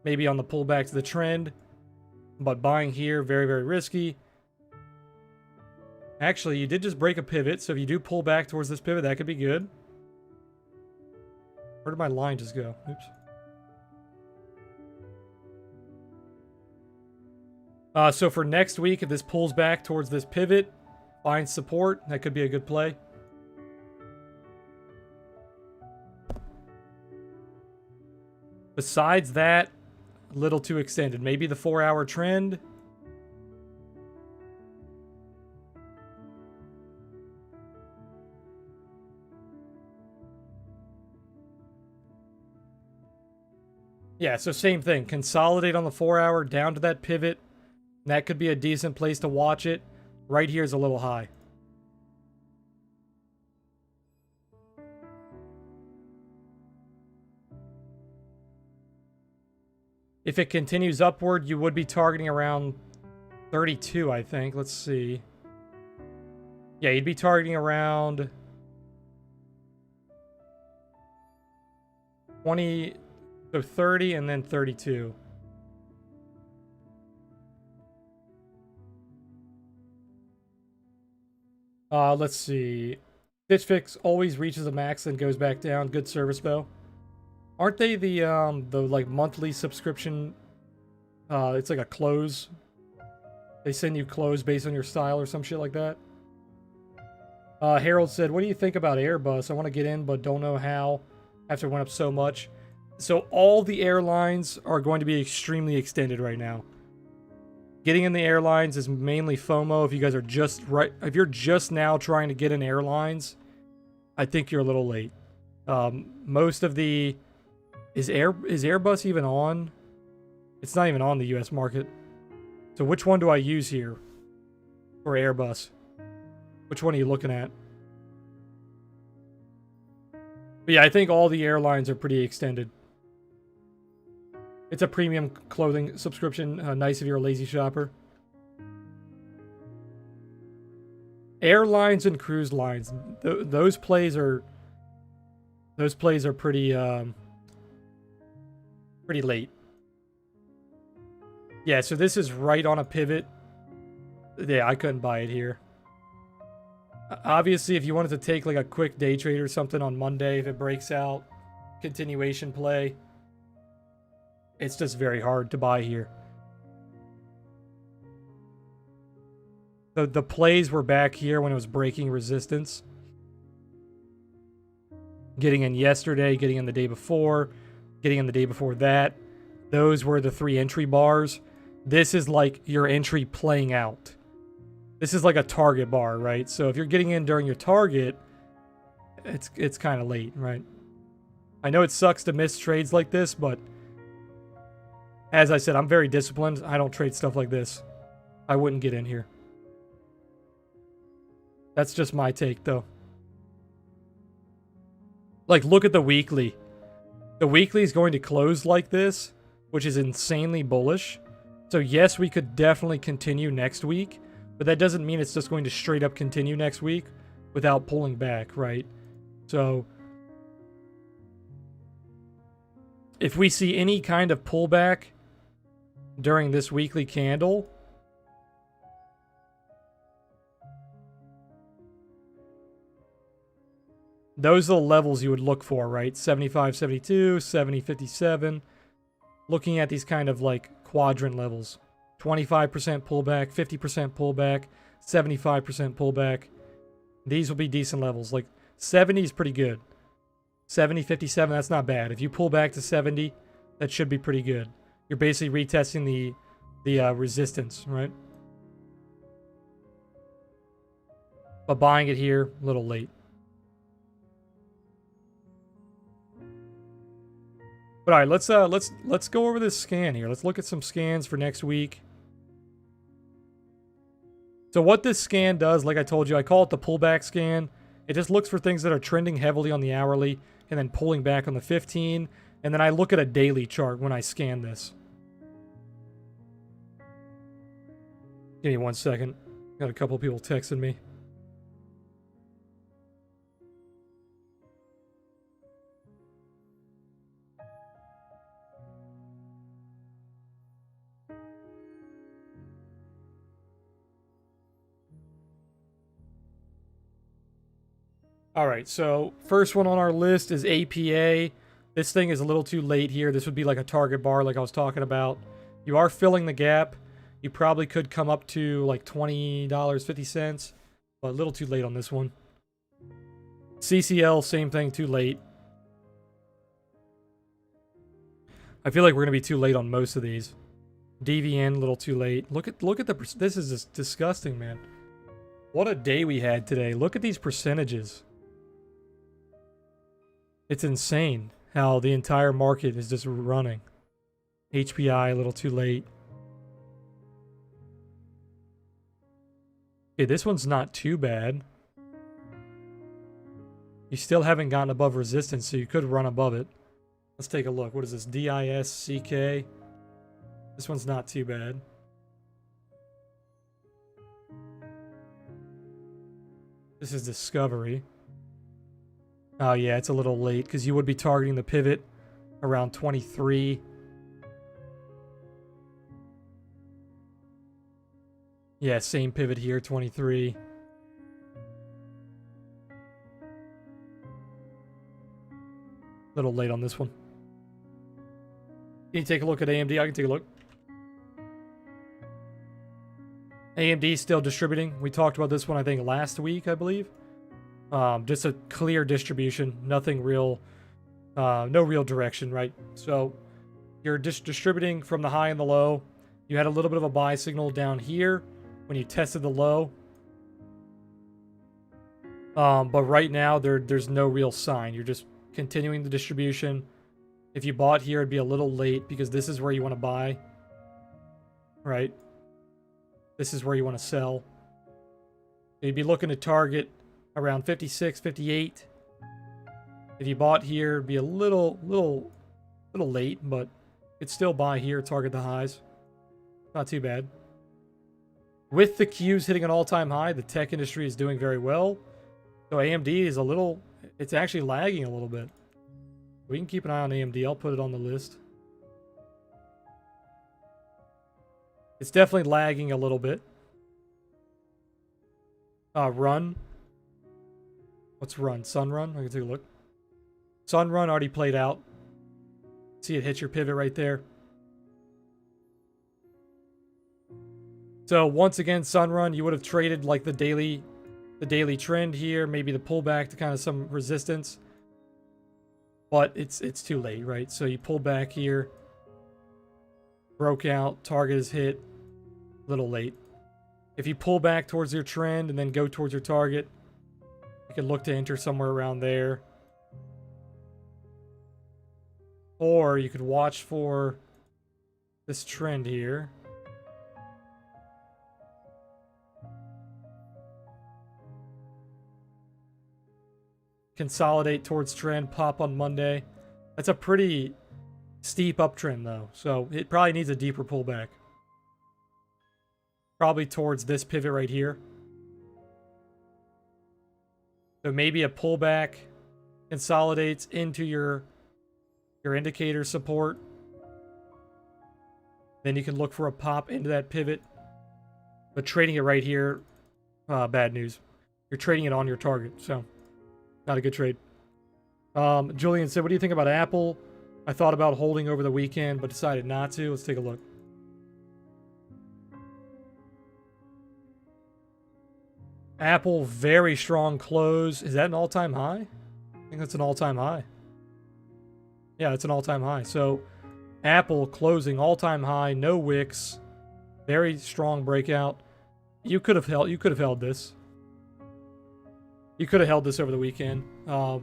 maybe on the pullback to the trend. But buying here, very, very risky. Actually, you did just break a pivot, so if you do pull back towards this pivot, that could be good. Where did my line just go? Oops. So for next week, if this pulls back towards this pivot, finds support, that could be a good play. Besides that, a little too extended. Maybe the 4-hour trend. Yeah, so same thing. Consolidate on the 4-hour down to that pivot. That could be a decent place to watch it. Right here is a little high. If it continues upward, you would be targeting around 32, I think. Let's see. Yeah, you'd be targeting around 20, so 30 and then 32. Let's see. Stitch Fix always reaches a max and goes back down. Good service though. Aren't they the like monthly subscription? It's like a close. They send you clothes based on your style or some shit like that. Harold said, "What do you think about Airbus? I want to get in, but don't know how after it went up so much." So all the airlines are going to be extremely extended right now. Getting in the airlines is mainly FOMO. If you guys are if you're just now trying to get in airlines, I think you're a little late. Most of the is Airbus even on? It's not even on the US market. So which one do I use here for Airbus? Which one are you looking at? But yeah, I think all the airlines are pretty extended. It's a premium clothing subscription. Nice if you're a lazy shopper. Airlines and cruise lines. Those plays are pretty pretty late. Yeah, so this is right on a pivot. Yeah, I couldn't buy it here. Obviously, if you wanted to take like a quick day trade or something on Monday, if it breaks out, continuation play, it's just very hard to buy here. The plays were back here when it was breaking resistance. Getting in yesterday, getting in the day before, getting in the day before that. Those were the 3 entry bars. This is like your entry playing out. This is like a target bar, right? So if you're getting in during your target, it's kind of late, right? I know it sucks to miss trades like this, but as I said, I'm very disciplined. I don't trade stuff like this. I wouldn't get in here. That's just my take, though. Like, look at the weekly. The weekly is going to close like this, which is insanely bullish. So yes, we could definitely continue next week, but that doesn't mean it's just going to straight up continue next week without pulling back, right? So if we see any kind of pullback during this weekly candle, those are the levels you would look for, right? 75, 72, 70, 57. Looking at these kind of like quadrant levels. 25% pullback, 50% pullback, 75% pullback. These will be decent levels. Like 70 is pretty good. 70, 57, that's not bad. If you pull back to 70, that should be pretty good. You're basically retesting the resistance, right? But buying it here, a little late. But all right, let's go over this scan here. Let's look at some scans for next week. So what this scan does, like I told you, I call it the pullback scan. It just looks for things that are trending heavily on the hourly and then pulling back on the 15. And then I look at a daily chart when I scan this. Give me 1 second. Got a couple people texting me. All right, so first one on our list is APA. This thing is a little too late here. This would be like a target bar like I was talking about. You are filling the gap. You probably could come up to like $20.50, but a little too late on this one. CCL, same thing, too late. I feel like we're gonna be too late on most of these. DVN, a little too late. Look at the. This is just disgusting, man. What a day we had today. Look at these percentages. It's insane how the entire market is just running. HPI, a little too late. Okay, this one's not too bad. You still haven't gotten above resistance, so you could run above it. Let's take a look. What is this? DISCK. This one's not too bad. This is Discovery. Oh yeah, it's a little late because you would be targeting the pivot around 23. Yeah, same pivot here, 23. Little late on this one. Can you take a look at AMD? I can take a look. AMD still distributing. We talked about this one, I think, last week, I believe. Just a clear distribution. Nothing real. No real direction, right? So you're just distributing from the high and the low. You had a little bit of a buy signal down here when you tested the low. But right now, there's no real sign. You're just continuing the distribution. If you bought here, it'd be a little late because this is where you want to buy. Right? This is where you want to sell. So you'd be looking to target around 56, 58. If you bought here, it'd be a little late, but it's still buy here, target the highs. Not too bad. With the Qs hitting an all-time high, the tech industry is doing very well. So AMD is it's actually lagging a little bit. We can keep an eye on AMD. I'll put it on the list. It's definitely lagging a little bit. Run. What's run? Sunrun? I can take a look. Sunrun already played out. See it hit your pivot right there. So once again, Sunrun, you would have traded like the daily trend here, maybe the pullback to kind of some resistance. But it's too late, right? So you pull back here, broke out, target is hit, a little late. If you pull back towards your trend and then go towards your target, you can look to enter somewhere around there. Or you could watch for this trend here. Consolidate towards trend, pop on Monday. That's a pretty steep uptrend though, so it probably needs a deeper pullback. Probably towards this pivot right here. So maybe a pullback consolidates into your indicator support. Then you can look for a pop into that pivot. But trading it right here, bad news. You're trading it on your target, so not a good trade. Julian said, what do you think about Apple? I thought about holding over the weekend, but decided not to. Let's take a look. Apple, very strong close. Is that an all-time high? I think that's an all-time high. Yeah, it's an all-time high. So Apple closing all-time high, no wicks, very strong breakout. You could have held this. You could have held this over the weekend. The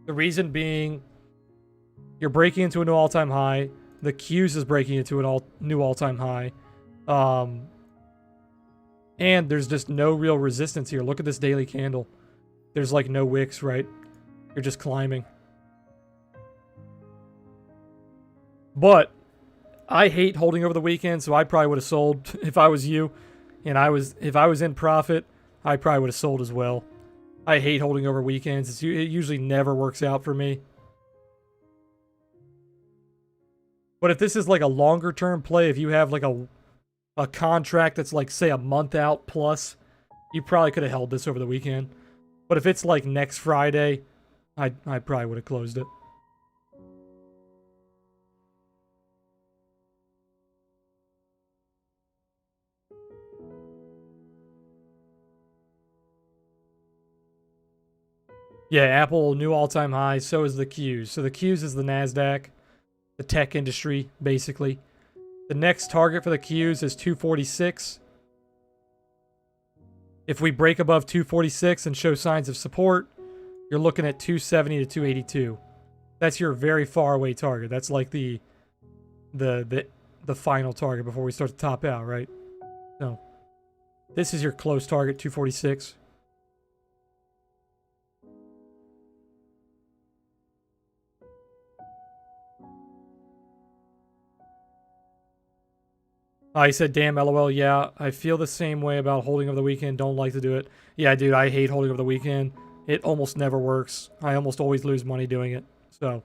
reason being, you're breaking into a new all-time high. The Qs is breaking into a new all-time high. And there's just no real resistance here. Look at this daily candle. There's like no wicks, right? You're just climbing. But I hate holding over the weekend, so I probably would have sold if I was you. And if I was in profit, I probably would have sold as well. I hate holding over weekends. It usually never works out for me. But if this is like a longer term play, if you have like a contract that's like, say, a month out plus, you probably could have held this over the weekend. But if it's like next Friday, I probably would have closed it. Yeah, Apple, new all-time high. So is the Qs. So the Qs is the NASDAQ, the tech industry, basically. The next target for the Qs is 246. If we break above 246 and show signs of support, you're looking at 270 to 282. That's your very far away target. That's like the final target before we start to top out, right? So this is your close target, 246. I said, damn, LOL, yeah, I feel the same way about holding over the weekend. Don't like to do it. Yeah, dude, I hate holding over the weekend. It almost never works. I almost always lose money doing it. So,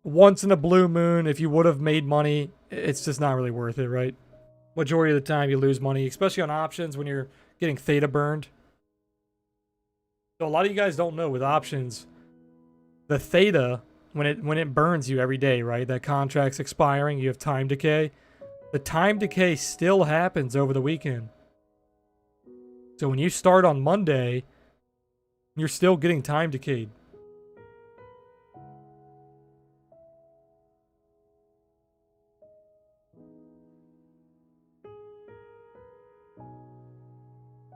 once in a blue moon, if you would have made money, it's just not really worth it, right? Majority of the time, you lose money, especially on options when you're getting theta burned. So, a lot of you guys don't know with options, the theta, when it burns you every day, right? That contract's expiring, you have time decay. The time decay still happens over the weekend. So when you start on Monday, you're still getting time decayed.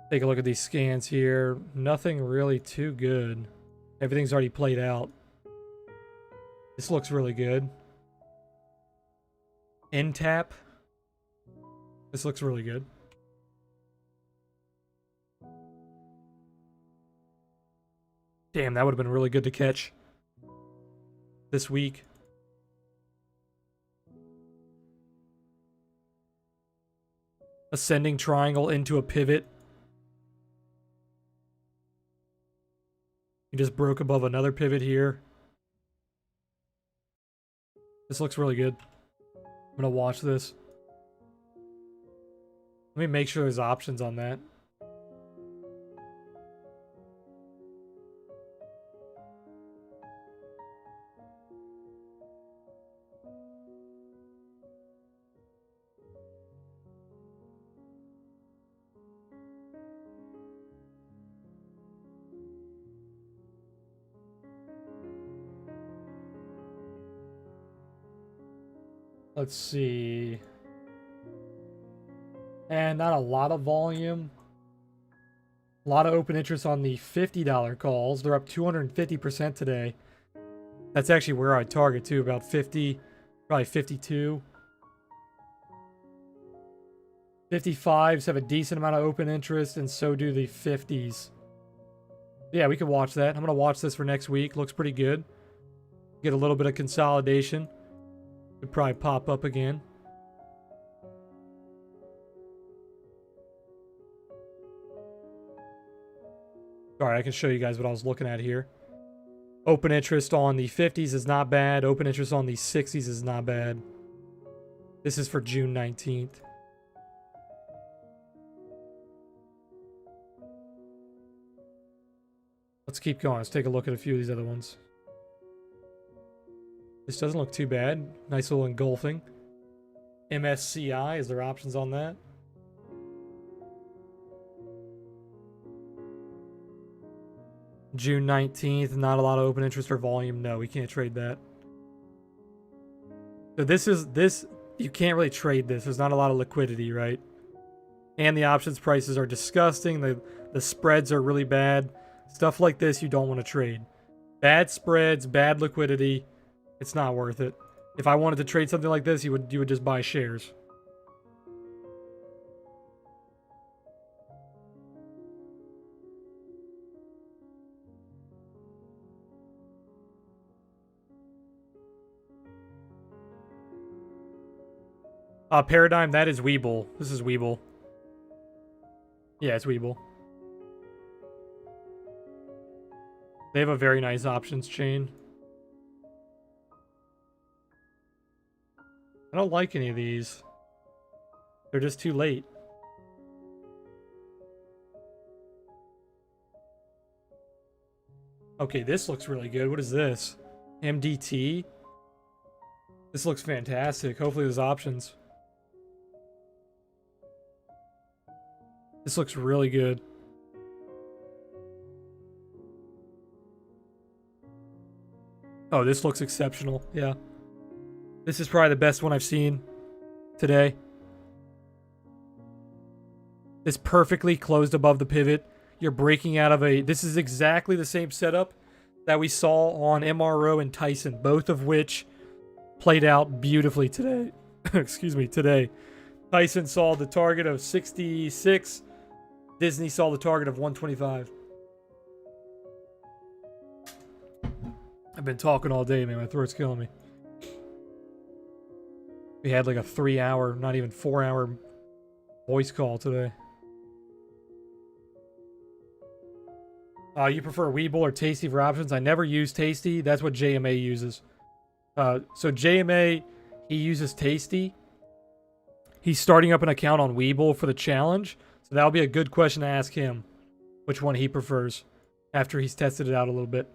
Take a look at these scans here. Nothing really too good. Everything's already played out. This looks really good. NTAP. This looks really good. Damn, that would have been really good to catch this week. Ascending triangle into a pivot. You just broke above another pivot here. This looks really good. I'm gonna watch this. Let me make sure there's options on that. Let's see. And not a lot of volume. A lot of open interest on the $50 calls. They're up 250% today. That's actually where I target too, about 50, probably 52. 55s have a decent amount of open interest, and so do the 50s. Yeah, we could watch that. I'm going to watch this for next week. Looks pretty good. Get a little bit of consolidation. Could probably pop up again. Alright, I can show you guys what I was looking at here. Open interest on the 50s is not bad. Open interest on the 60s is not bad. This is for June 19th. Let's keep going. Let's take a look at a few of these other ones. This doesn't look too bad. Nice little engulfing. MSCI, is there options on that? June 19th, not a lot of open interest or volume. No, we can't trade that. So this, you can't really trade this. There's not a lot of liquidity, right? And the options prices are disgusting. The spreads are really bad. Stuff like this you don't want to trade. Bad spreads, bad liquidity. It's not worth it. If I wanted to trade something like this, you would just buy shares. Paradigm, that is Webull. This is Webull. Yeah, it's Webull. They have a very nice options chain. I don't like any of these. They're just too late. Okay, this looks really good. What is this? MDT? This looks fantastic. Hopefully there's options. This looks really good. Oh, this looks exceptional. Yeah. This is probably the best one I've seen today. This perfectly closed above the pivot. You're breaking out of a... This is exactly the same setup that we saw on MRO and Tyson, both of which played out beautifully today. Excuse me, today. Tyson saw the target of 66. Disney saw the target of 125. I've been talking all day, man. My throat's killing me. We had like a 3-hour, not even 4-hour voice call today. You prefer Weeble or Tasty for options? I never use Tasty. That's what JMA uses. So JMA, he uses Tasty. He's starting up an account on Weeble for the challenge. So that'll be a good question to ask him. Which one he prefers after he's tested it out a little bit.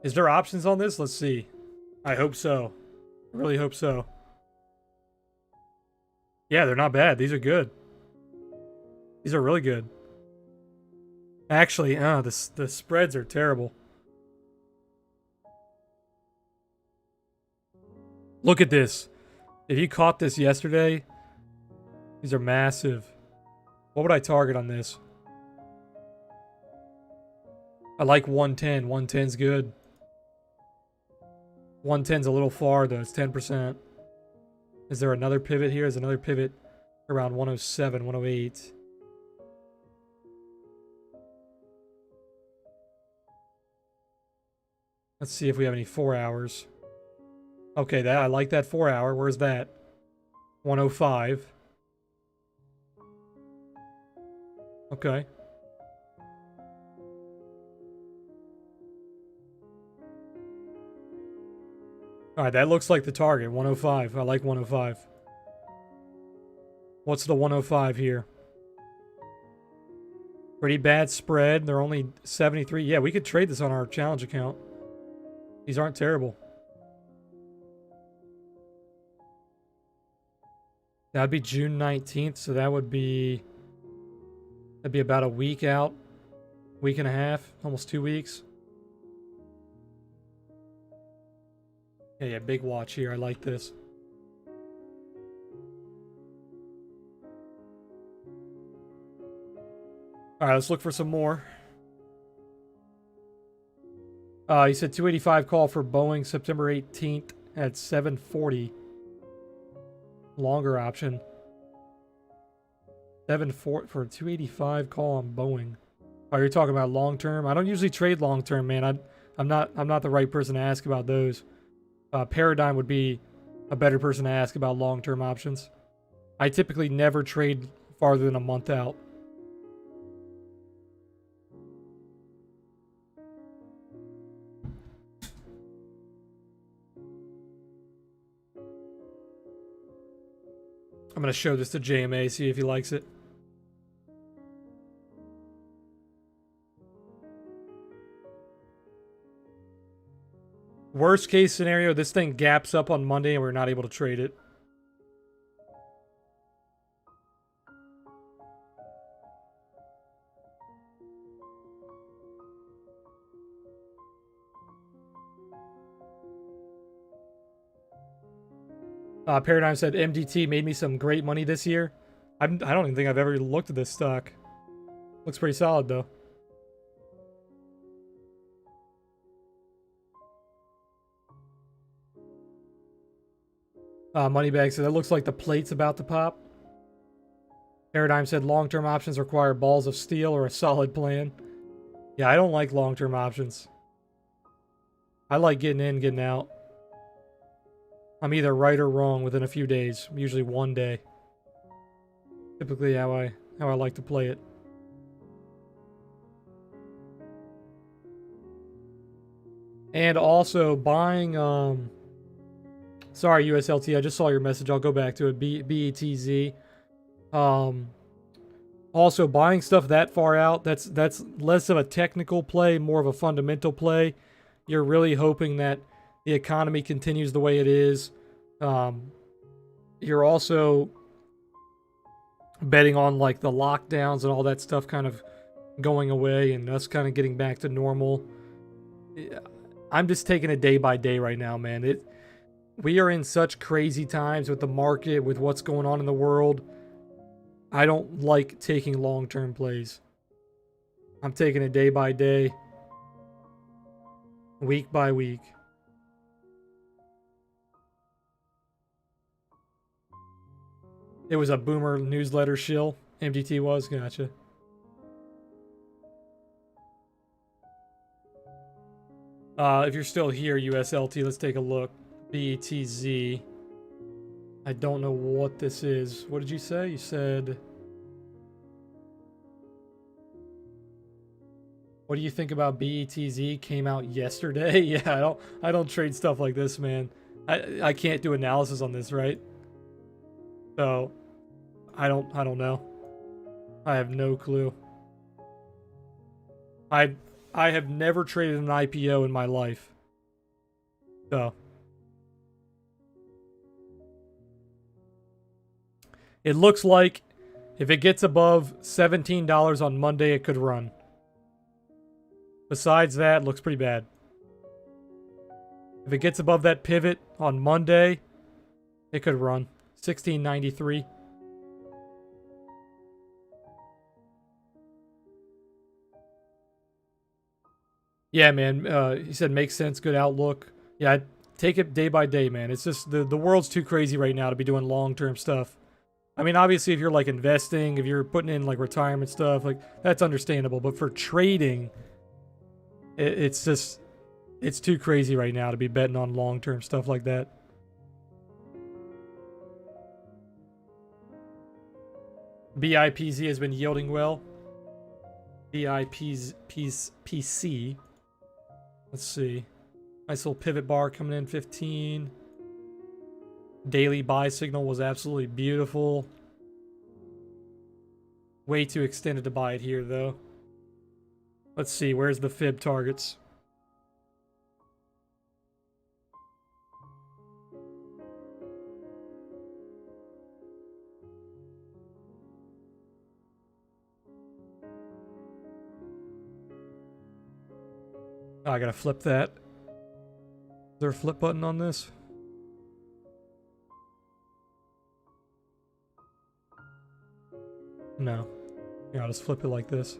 Is there options on this? Let's see. I hope so. I really hope so. Yeah, they're not bad. These are good. These are really good. Actually, the spreads are terrible. Look at this. If you caught this yesterday, these are massive. What would I target on this? I like 110. 110's good. 110's a little far though. It's 10%. Is there another pivot here? Is another pivot around 107, 108? Let's see if we have any 4 hours. Okay, that I like that 4 hour. Where's that? 105. Okay. Alright, that looks like the target. 105. I like 105. What's the 105 here? Pretty bad spread. They're only 73. Yeah, we could trade this on our challenge account. These aren't terrible. That'd be June 19th, so that would be... That'd be about a week out. Week and a half. Almost 2 weeks. Yeah, big watch here. I like this. Alright, let's look for some more. You said 285 call for Boeing September 18th at 7:40. Longer option. 7:40 for a 285 call on Boeing. Oh, you're talking about long term? I don't usually trade long term, man. I'm not the right person to ask about those. Paradigm would be a better person to ask about long term options. I typically never trade farther than a month out. I'm going to show this to JMA, see if he likes it. Worst case scenario, this thing gaps up on Monday and we're not able to trade it. Paradigm said MDT made me some great money this year. I don't even think I've ever looked at this stock. Looks pretty solid though. Moneybag said, that looks like the plate's about to pop. Paradigm said, long-term options require balls of steel or a solid plan. Yeah, I don't like long-term options. I like getting in, getting out. I'm either right or wrong within a few days. Usually one day. Typically how I like to play it. And also buying sorry, USLT, I just saw your message. I'll go back to it. BETZ. Also, buying stuff that far out, that's less of a technical play, more of a fundamental play. You're really hoping that the economy continues the way it is. You're also betting on like the lockdowns and all that stuff kind of going away and us kind of getting back to normal. I'm just taking it day by day right now, man. We are in such crazy times with the market, with what's going on in the world. I don't like taking long-term plays. I'm taking it day by day, week by week. It was a boomer newsletter shill. MDT was, gotcha. If you're still here, USLT, let's take a look. BETZ. I don't know what this is. What did you say? You said... What do you think about BETZ? Came out yesterday? Yeah, I don't trade stuff like this, man. I can't do analysis on this, right? So I don't know. I have no clue. I have never traded an IPO in my life. So it looks like if it gets above $17 on Monday, it could run. Besides that, it looks pretty bad. If it gets above that pivot on Monday, it could run. 1693. Yeah, man. He said makes sense, good outlook. Yeah, I take it day by day, man. It's just the world's too crazy right now to be doing long-term stuff. I mean, obviously, if you're like investing, if you're putting in like retirement stuff, like that's understandable. But for trading, it's just, it's too crazy right now to be betting on long-term stuff like that. BIPZ has been yielding well. BIPC. Let's see. Nice little pivot bar coming in, 15. Daily buy signal was absolutely beautiful. Way too extended to buy it here, though. Let's see, where's the fib targets? Oh, I gotta flip that. Is there a flip button on this? No. Yeah, I'll just flip it like this.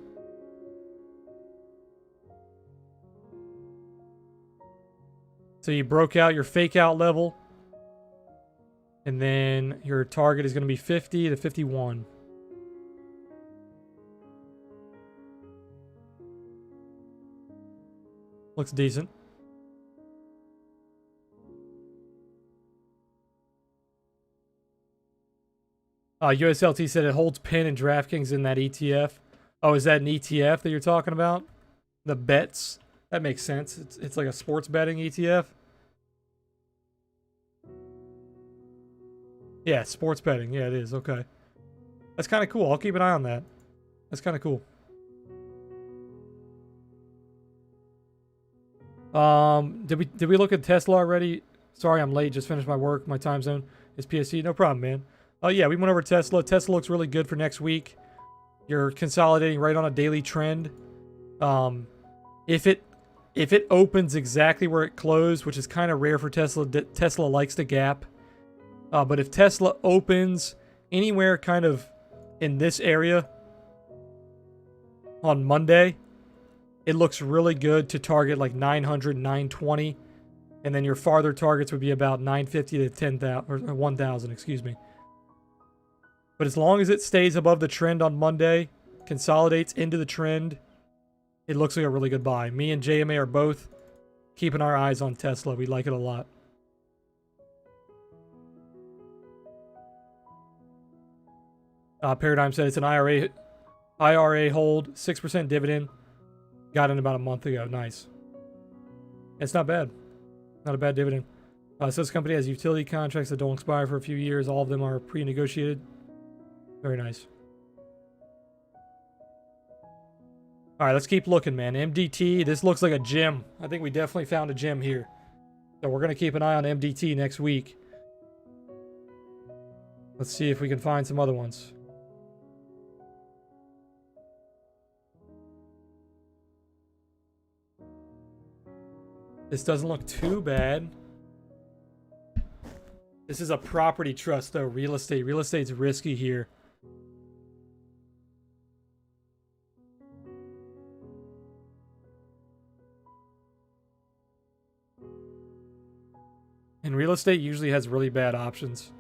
So you broke out your fake out level. And then your target is going to be 50 to 51. Looks decent. USLT said it holds pin and DraftKings in that ETF. Oh, is that an ETF that you're talking about? The bets? That makes sense. It's like a sports betting ETF. Yeah, sports betting. Yeah, it is. Okay. That's kind of cool. I'll keep an eye on that. That's kind of cool. Did we look at Tesla already? Sorry, I'm late. Just finished my work. My time zone is PST. No problem, man. Oh yeah, we went over Tesla. Tesla looks really good for next week. You're consolidating right on a daily trend. If it opens exactly where it closed, which is kind of rare for Tesla, Tesla likes to gap. But if Tesla opens anywhere kind of in this area on Monday, it looks really good to target like 900, 920. And then your farther targets would be about 950 to 10,000 or 1,000, excuse me. But as long as it stays above the trend on Monday, consolidates into the trend, it looks like a really good buy. Me and JMA are both keeping our eyes on Tesla. We like it a lot. Paradigm said it's an IRA hold, 6% dividend. Got in about a month ago. Nice. It's not bad. Not a bad dividend. So this company has utility contracts that don't expire for a few years. All of them are pre-negotiated. Very nice. All right, let's keep looking, man. MDT, this looks like a gem. I think we definitely found a gem here. So we're going to keep an eye on MDT next week. Let's see if we can find some other ones. This doesn't look too bad. This is a property trust, though. Real estate. Real estate's risky here. And real estate usually has really bad options,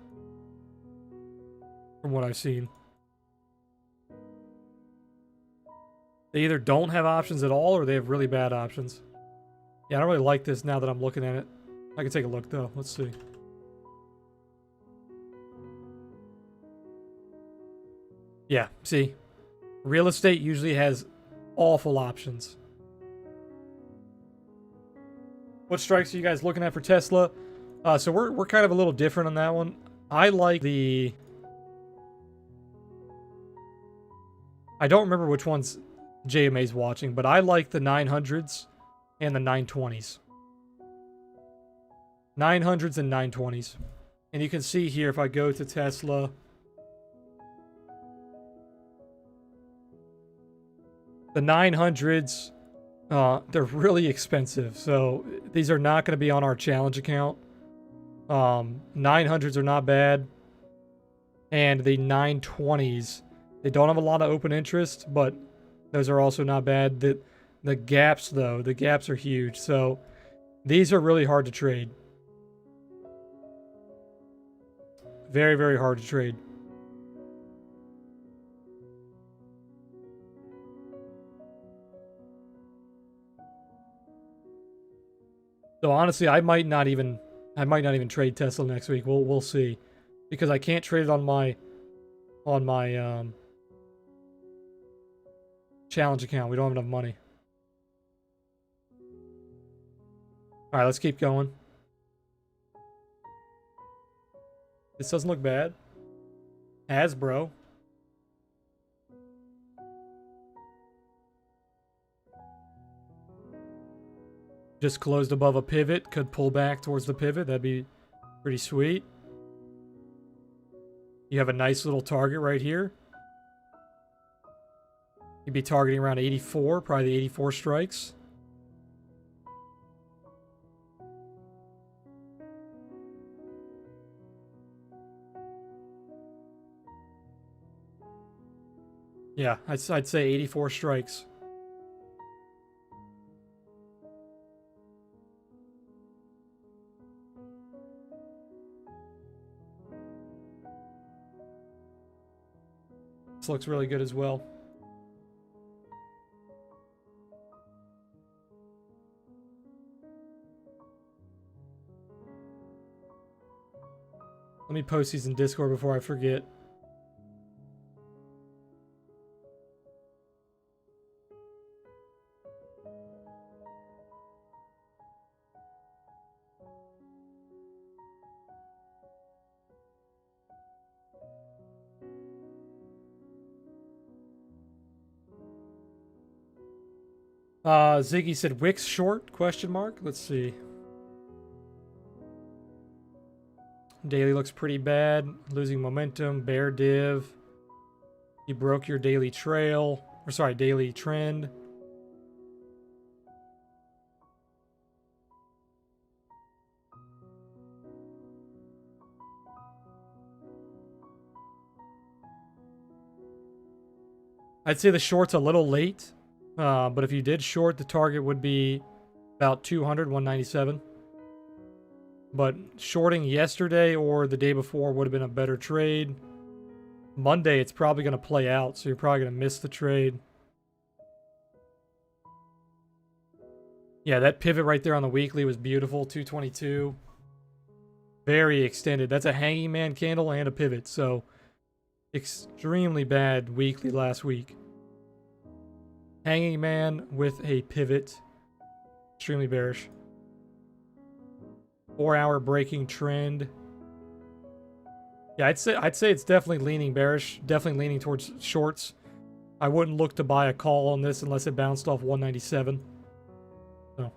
from what I've seen. They either don't have options at all or they have really bad options. Yeah, I don't really like this now that I'm looking at it. I can take a look, though. Let's see. Yeah, see? Real estate usually has awful options. What strikes are you guys looking at for Tesla? So we're kind of a little different on that one. I like the... I don't remember which ones JMA's watching, but I like the 900s and the 920s. 900s and 920s. And you can see here, if I go to Tesla... The 900s, they're really expensive. So these are not going to be on our challenge account. 900s are not bad. And the 920s, they don't have a lot of open interest, but those are also not bad. The gaps, though, the gaps are huge. So these are really hard to trade. Very, very hard to trade. So honestly, I might not even trade Tesla next week. We'll see, because I can't trade it on my challenge account. We don't have enough money. All right, let's keep going. This doesn't look bad. Hasbro. Just closed above a pivot. Could pull back towards the pivot. That'd be pretty sweet. You have a nice little target right here. You'd be targeting around 84, probably the 84 strikes. Yeah, I'd say 84 strikes. This looks really good as well. Let me post these in Discord before I forget. Ziggy said Wix short, question mark. Let's see. Daily looks pretty bad. Losing momentum. Bear div. You broke your daily trail. Or sorry, daily trend. I'd say the short's a little late. But if you did short, the target would be about 200, 197. But shorting yesterday or the day before would have been a better trade. Monday, it's probably going to play out, so you're probably going to miss the trade. Yeah, that pivot right there on the weekly was beautiful, 222. Very extended. That's a hanging man candle and a pivot, so extremely bad weekly last week. Hanging man with a pivot. Extremely bearish. 4-hour breaking trend. Yeah, I'd say it's definitely leaning bearish. Definitely leaning towards shorts. I wouldn't look to buy a call on this unless it bounced off 197. So.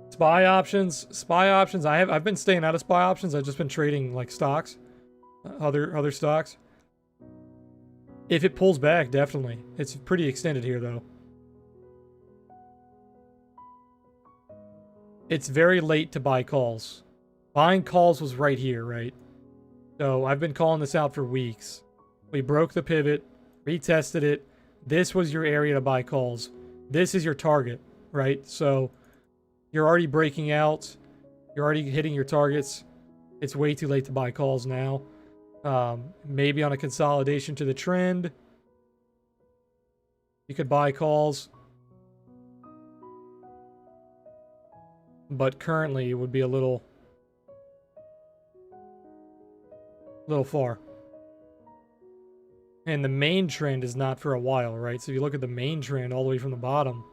SPY options. SPY options. I've been staying out of SPY options. I've just been trading like stocks. Other stocks. If it pulls back, definitely. It's pretty extended here, though. It's very late to buy calls. Buying calls was right here, right? So I've been calling this out for weeks. We broke the pivot, retested it. This was your area to buy calls. This is your target, right? So you're already breaking out. You're already hitting your targets. It's way too late to buy calls now. Maybe on a consolidation to the trend, you could buy calls. But currently it would be a little far. And the main trend is not for a while, right? So if you look at the main trend all the way from the bottom,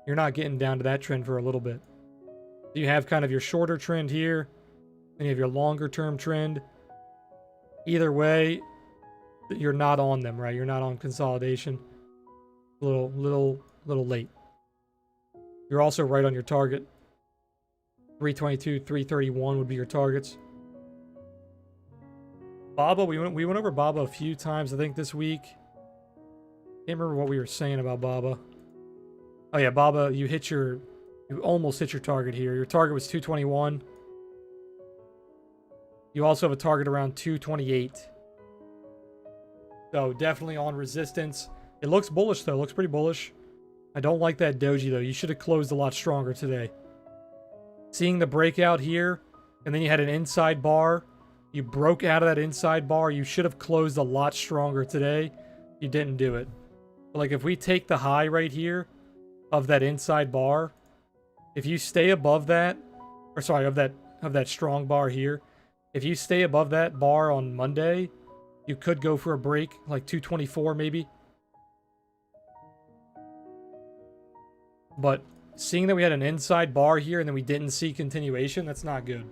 you're not getting down to that trend for a little bit. You have kind of your shorter trend here, and you have your longer term trend. Either way, you're not on them, right? You're not on consolidation. A little late. You're also right on your target. 322, 331 would be your targets. Baba, we went over Baba a few times, I think, this week. Can't remember what we were saying about Baba. Oh yeah, Baba, you almost hit your target here. Your target was 221. You also have a target around 228. So definitely on resistance. It looks bullish though, it looks pretty bullish. I don't like that doji though. You should have closed a lot stronger today. Seeing the breakout here, and then you had an inside bar. You broke out of that inside bar. You should have closed a lot stronger today. You didn't do it. But like if we take the high right here of that inside bar, if you stay above that, or sorry, of that strong bar here, if you stay above that bar on Monday, you could go for a break, like 224 maybe. But seeing that we had an inside bar here and then we didn't see continuation, that's not good.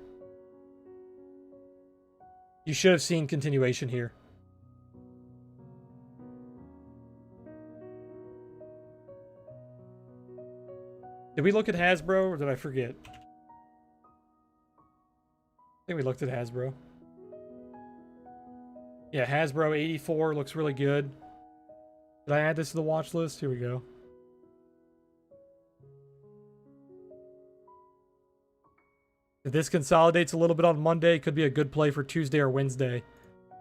You should have seen continuation here. Did we look at Hasbro or did I forget? I think we looked at Hasbro. Yeah, Hasbro 84 looks really good. Did I add this to the watch list? Here we go. If this consolidates a little bit on Monday, it could be a good play for Tuesday or Wednesday.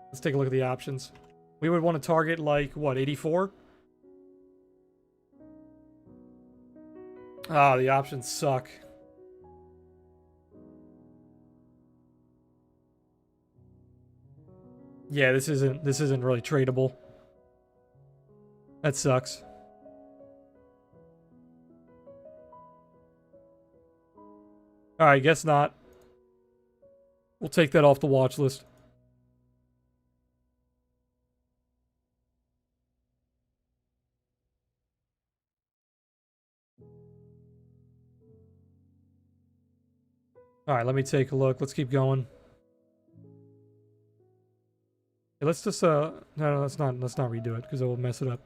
Let's take a look at the options. We would want to target like, what, 84? Ah, the options suck. Yeah, this isn't really tradable. That sucks. Alright, guess not. We'll take that off the watch list. Alright, let me take a look. Let's keep going. Okay, let's just no, let's not redo it because it will mess it up.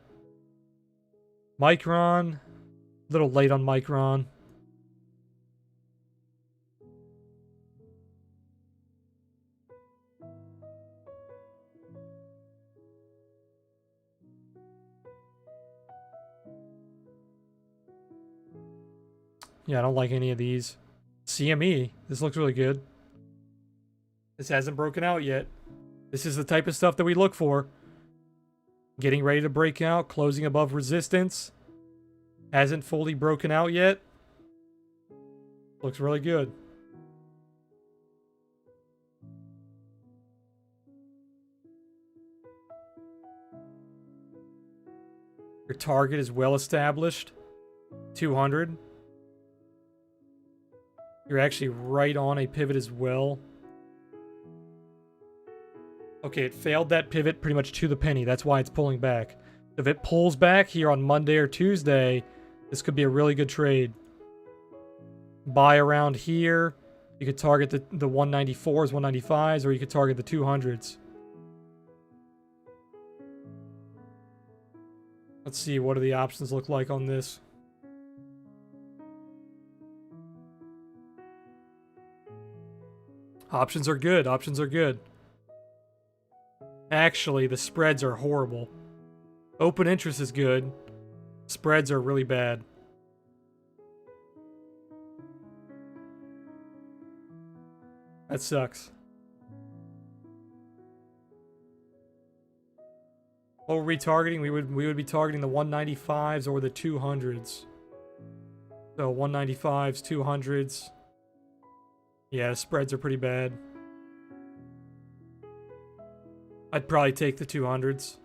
Micron. A little late on Micron. Yeah, I don't like any of these. CME. This looks really good. This hasn't broken out yet. This is the type of stuff that we look for. Getting ready to break out, closing above resistance. Hasn't fully broken out yet. Looks really good. Your target is well established. 200. You're actually right on a pivot as well. Okay, it failed that pivot pretty much to the penny. That's why it's pulling back. If it pulls back here on Monday or Tuesday, this could be a really good trade. Buy around here. You could target the 194s, 195s, or you could target the 200s. Let's see, what do the options look like on this? Options are good. Options are good. Actually, the spreads are horrible. Open interest is good. Spreads are really bad. That sucks. What were we targeting? We would be targeting the 195s or the 200s. So 195s, 200s. Yeah, the spreads are pretty bad. I'd probably take the 200s.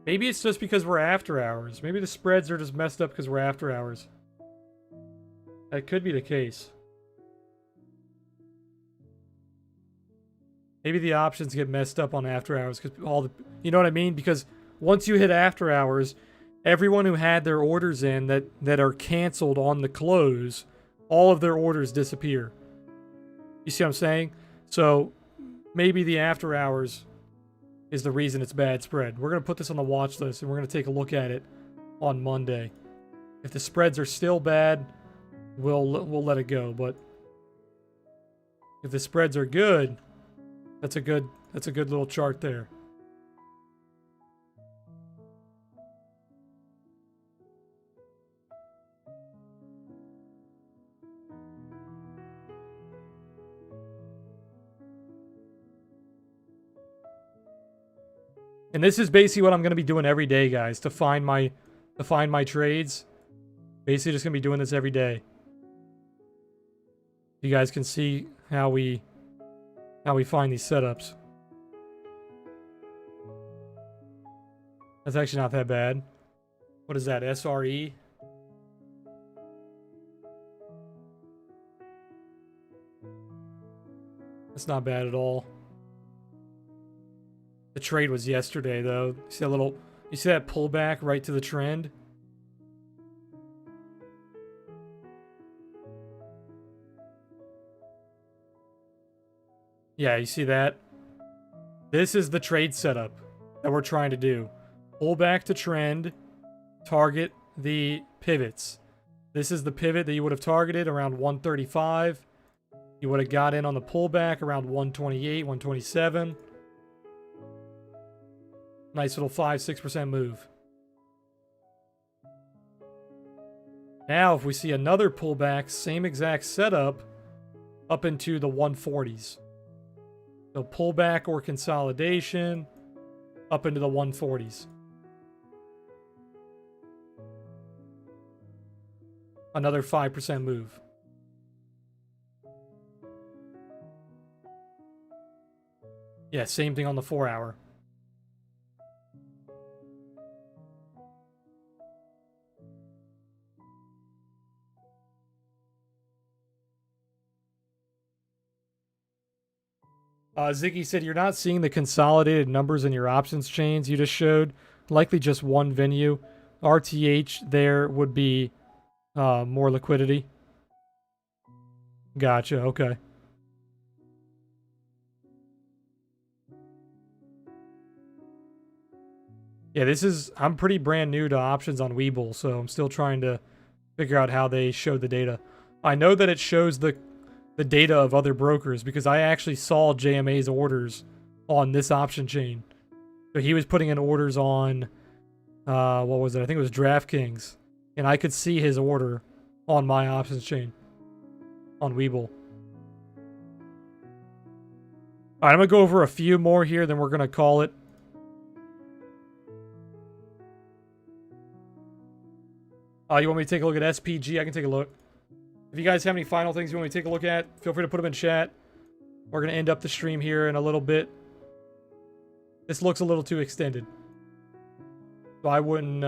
Maybe it's just because we're after hours. Maybe the spreads are just messed up because we're after hours. That could be the case. Maybe the options get messed up on after hours because all the, you know what I mean? Because once you hit after hours, everyone who had their orders in that are canceled on the close, all of their orders disappear. You see what I'm saying? So maybe the after hours is the reason it's bad spread. We're going to put this on the watch list and we're going to take a look at it on Monday. If the spreads are still bad, we'll let it go. But if the spreads are good, that's a good little chart there. And this is basically what I'm going to be doing every day, guys, to find my trades. Basically just going to be doing this every day. You guys can see how we find these setups. That's actually not that bad. What is that? SRE? That's not bad at all. The trade was yesterday, though. You see that pullback right to the trend? Yeah, you see that? This is the trade setup that we're trying to do. Pull back to trend, target the pivots. This is the pivot that you would have targeted around 135. You would have got in on the pullback around 128, 127. Nice little 5-6% move. Now, if we see another pullback, same exact setup, up into the 140s. So pullback or consolidation, up into the 140s. Another 5% move. Yeah, same thing on the 4-hour. Ziggy said, you're not seeing the consolidated numbers in your options chains you just showed. Likely just one venue. RTH there would be more liquidity. Gotcha, okay. Yeah, I'm pretty brand new to options on Webull, so I'm still trying to figure out how they show the data. I know that it shows the data of other brokers because I actually saw JMA's orders on this option chain. So he was putting in orders on, what was it? I think it was DraftKings. And I could see his order on my options chain on Webull. All right, I'm going to go over a few more here, then we're going to call it. You want me to take a look at SPG? I can take a look. If you guys have any final things you want me to take a look at, feel free to put them in chat. We're going to end up the stream here in a little bit. This looks a little too extended. So I wouldn't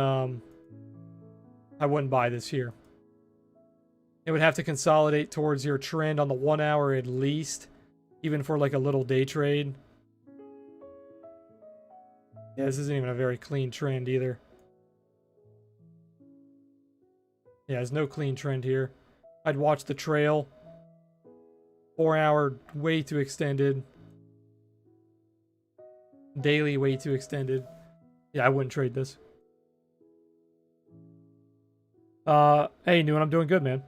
buy this here. It would have to consolidate towards your trend on the 1 hour at least, even for like a little day trade. Yeah, this isn't even a very clean trend either. Yeah, there's no clean trend here. I'd watch the trail. 4 hour, way too extended. Daily, way too extended. Yeah, I wouldn't trade this. Hey, Newen, I'm doing good, man.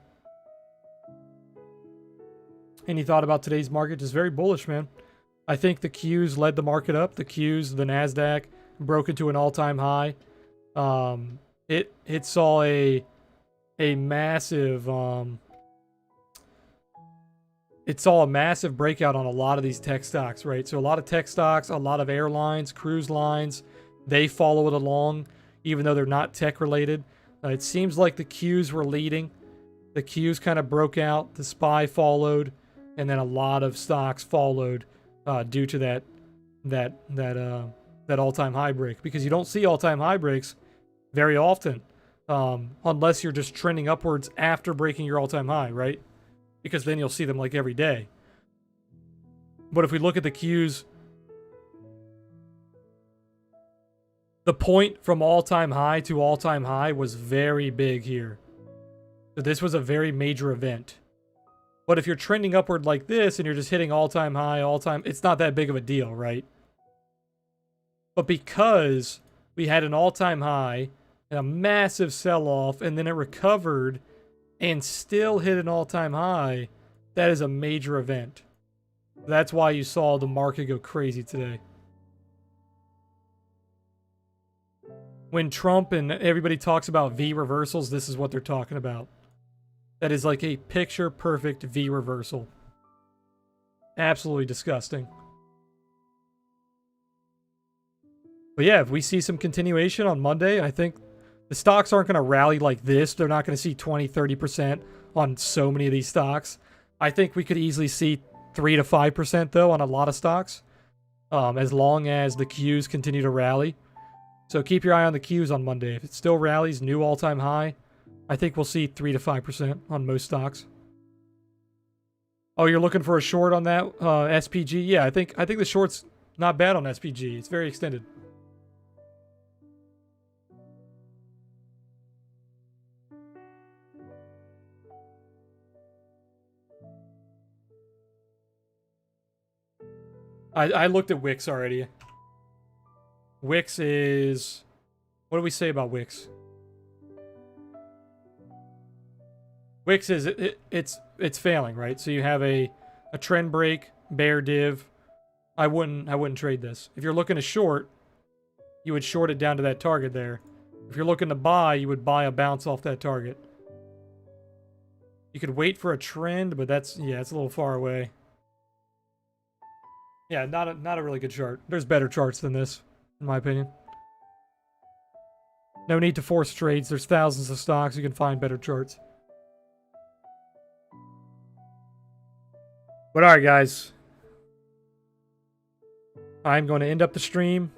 Any thought about today's market? Just very bullish, man. I think the Qs led the market up. The Qs, the NASDAQ, broke into an all-time high. It saw a massive it saw a massive breakout on a lot of these tech stocks, right? So a lot of tech stocks, a lot of airlines, cruise lines, they follow it along, even though they're not tech related. It seems like the Qs were leading. The Qs kind of broke out, the SPY followed, and then a lot of stocks followed due to that all-time high break. Because you don't see all-time high breaks very often, unless you're just trending upwards after breaking your all-time high, right? Because then you'll see them like every day. But if we look at the Qs, the point from all-time high to all-time high was very big here. So this was a very major event. But if you're trending upward like this and you're just hitting all-time high, all-time, it's not that big of a deal, right? But because we had an all-time high and a massive sell-off and then it recovered and still hit an all-time high, that is a major event. That's why you saw the market go crazy today. When Trump and everybody talks about V reversals, this is what they're talking about. That is like a picture-perfect V reversal. Absolutely disgusting. But yeah, if we see some continuation on Monday, I think the stocks aren't going to rally like this. They're not going to see 20, 30% on so many of these stocks. I think we could easily see 3 to 5% though on a lot of stocks, as long as the Qs continue to rally. So keep your eye on the Qs on Monday. If it still rallies, new all-time high, I think we'll see 3 to 5% on most stocks. Oh, you're looking for a short on that SPG? Yeah, I think the short's not bad on SPG. It's very extended. I looked at Wix already. Wix is... What do we say about Wix? Wix is... It's failing, right? So you have a trend break, bear div. I wouldn't trade this. If you're looking to short, you would short it down to that target there. If you're looking to buy, you would buy a bounce off that target. You could wait for a trend, but that's... Yeah, it's a little far away. Yeah, not a really good chart. There's better charts than this, in my opinion. No need to force trades. There's thousands of stocks. You can find better charts. But alright, guys. I'm going to end up the stream.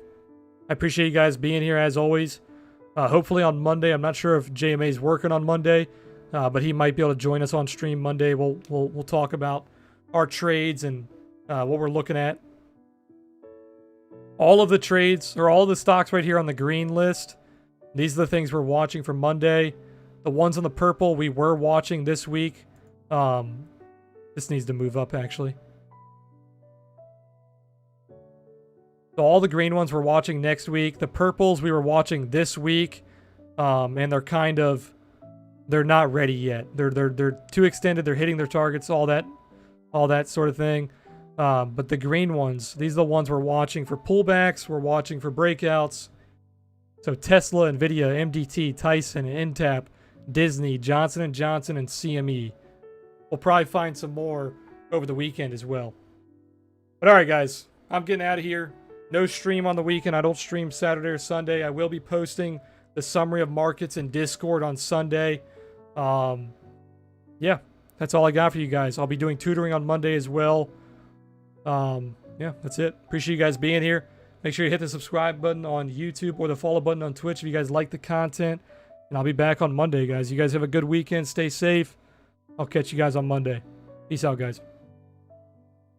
I appreciate you guys being here, as always. Hopefully on Monday. I'm not sure if JMA's working on Monday, but he might be able to join us on stream Monday. We'll talk about our trades and what we're looking at. All of the trades, or all of the stocks right here on the green list, these are the things we're watching for Monday. The ones on the purple we were watching this week. This needs to move up, actually. So all the green ones we're watching next week. The purples we were watching this week. And they're kind of... They're not ready yet. They're too extended. They're hitting their targets, all that sort of thing. But the green ones, these are the ones we're watching for pullbacks. We're watching for breakouts. So Tesla, Nvidia, MDT, Tyson, Intapp, Disney, Johnson & Johnson, and CME. We'll probably find some more over the weekend as well. But alright, guys. I'm getting out of here. No stream on the weekend. I don't stream Saturday or Sunday. I will be posting the summary of markets in Discord on Sunday. Yeah, that's all I got for you guys. I'll be doing tutoring on Monday as well. Yeah, that's it. Appreciate you guys being here. Make sure you hit the subscribe button on YouTube or the follow button on Twitch if you guys like the content. And I'll be back on Monday, guys. You guys have a good weekend. Stay safe. I'll catch you guys on Monday. Peace out, guys.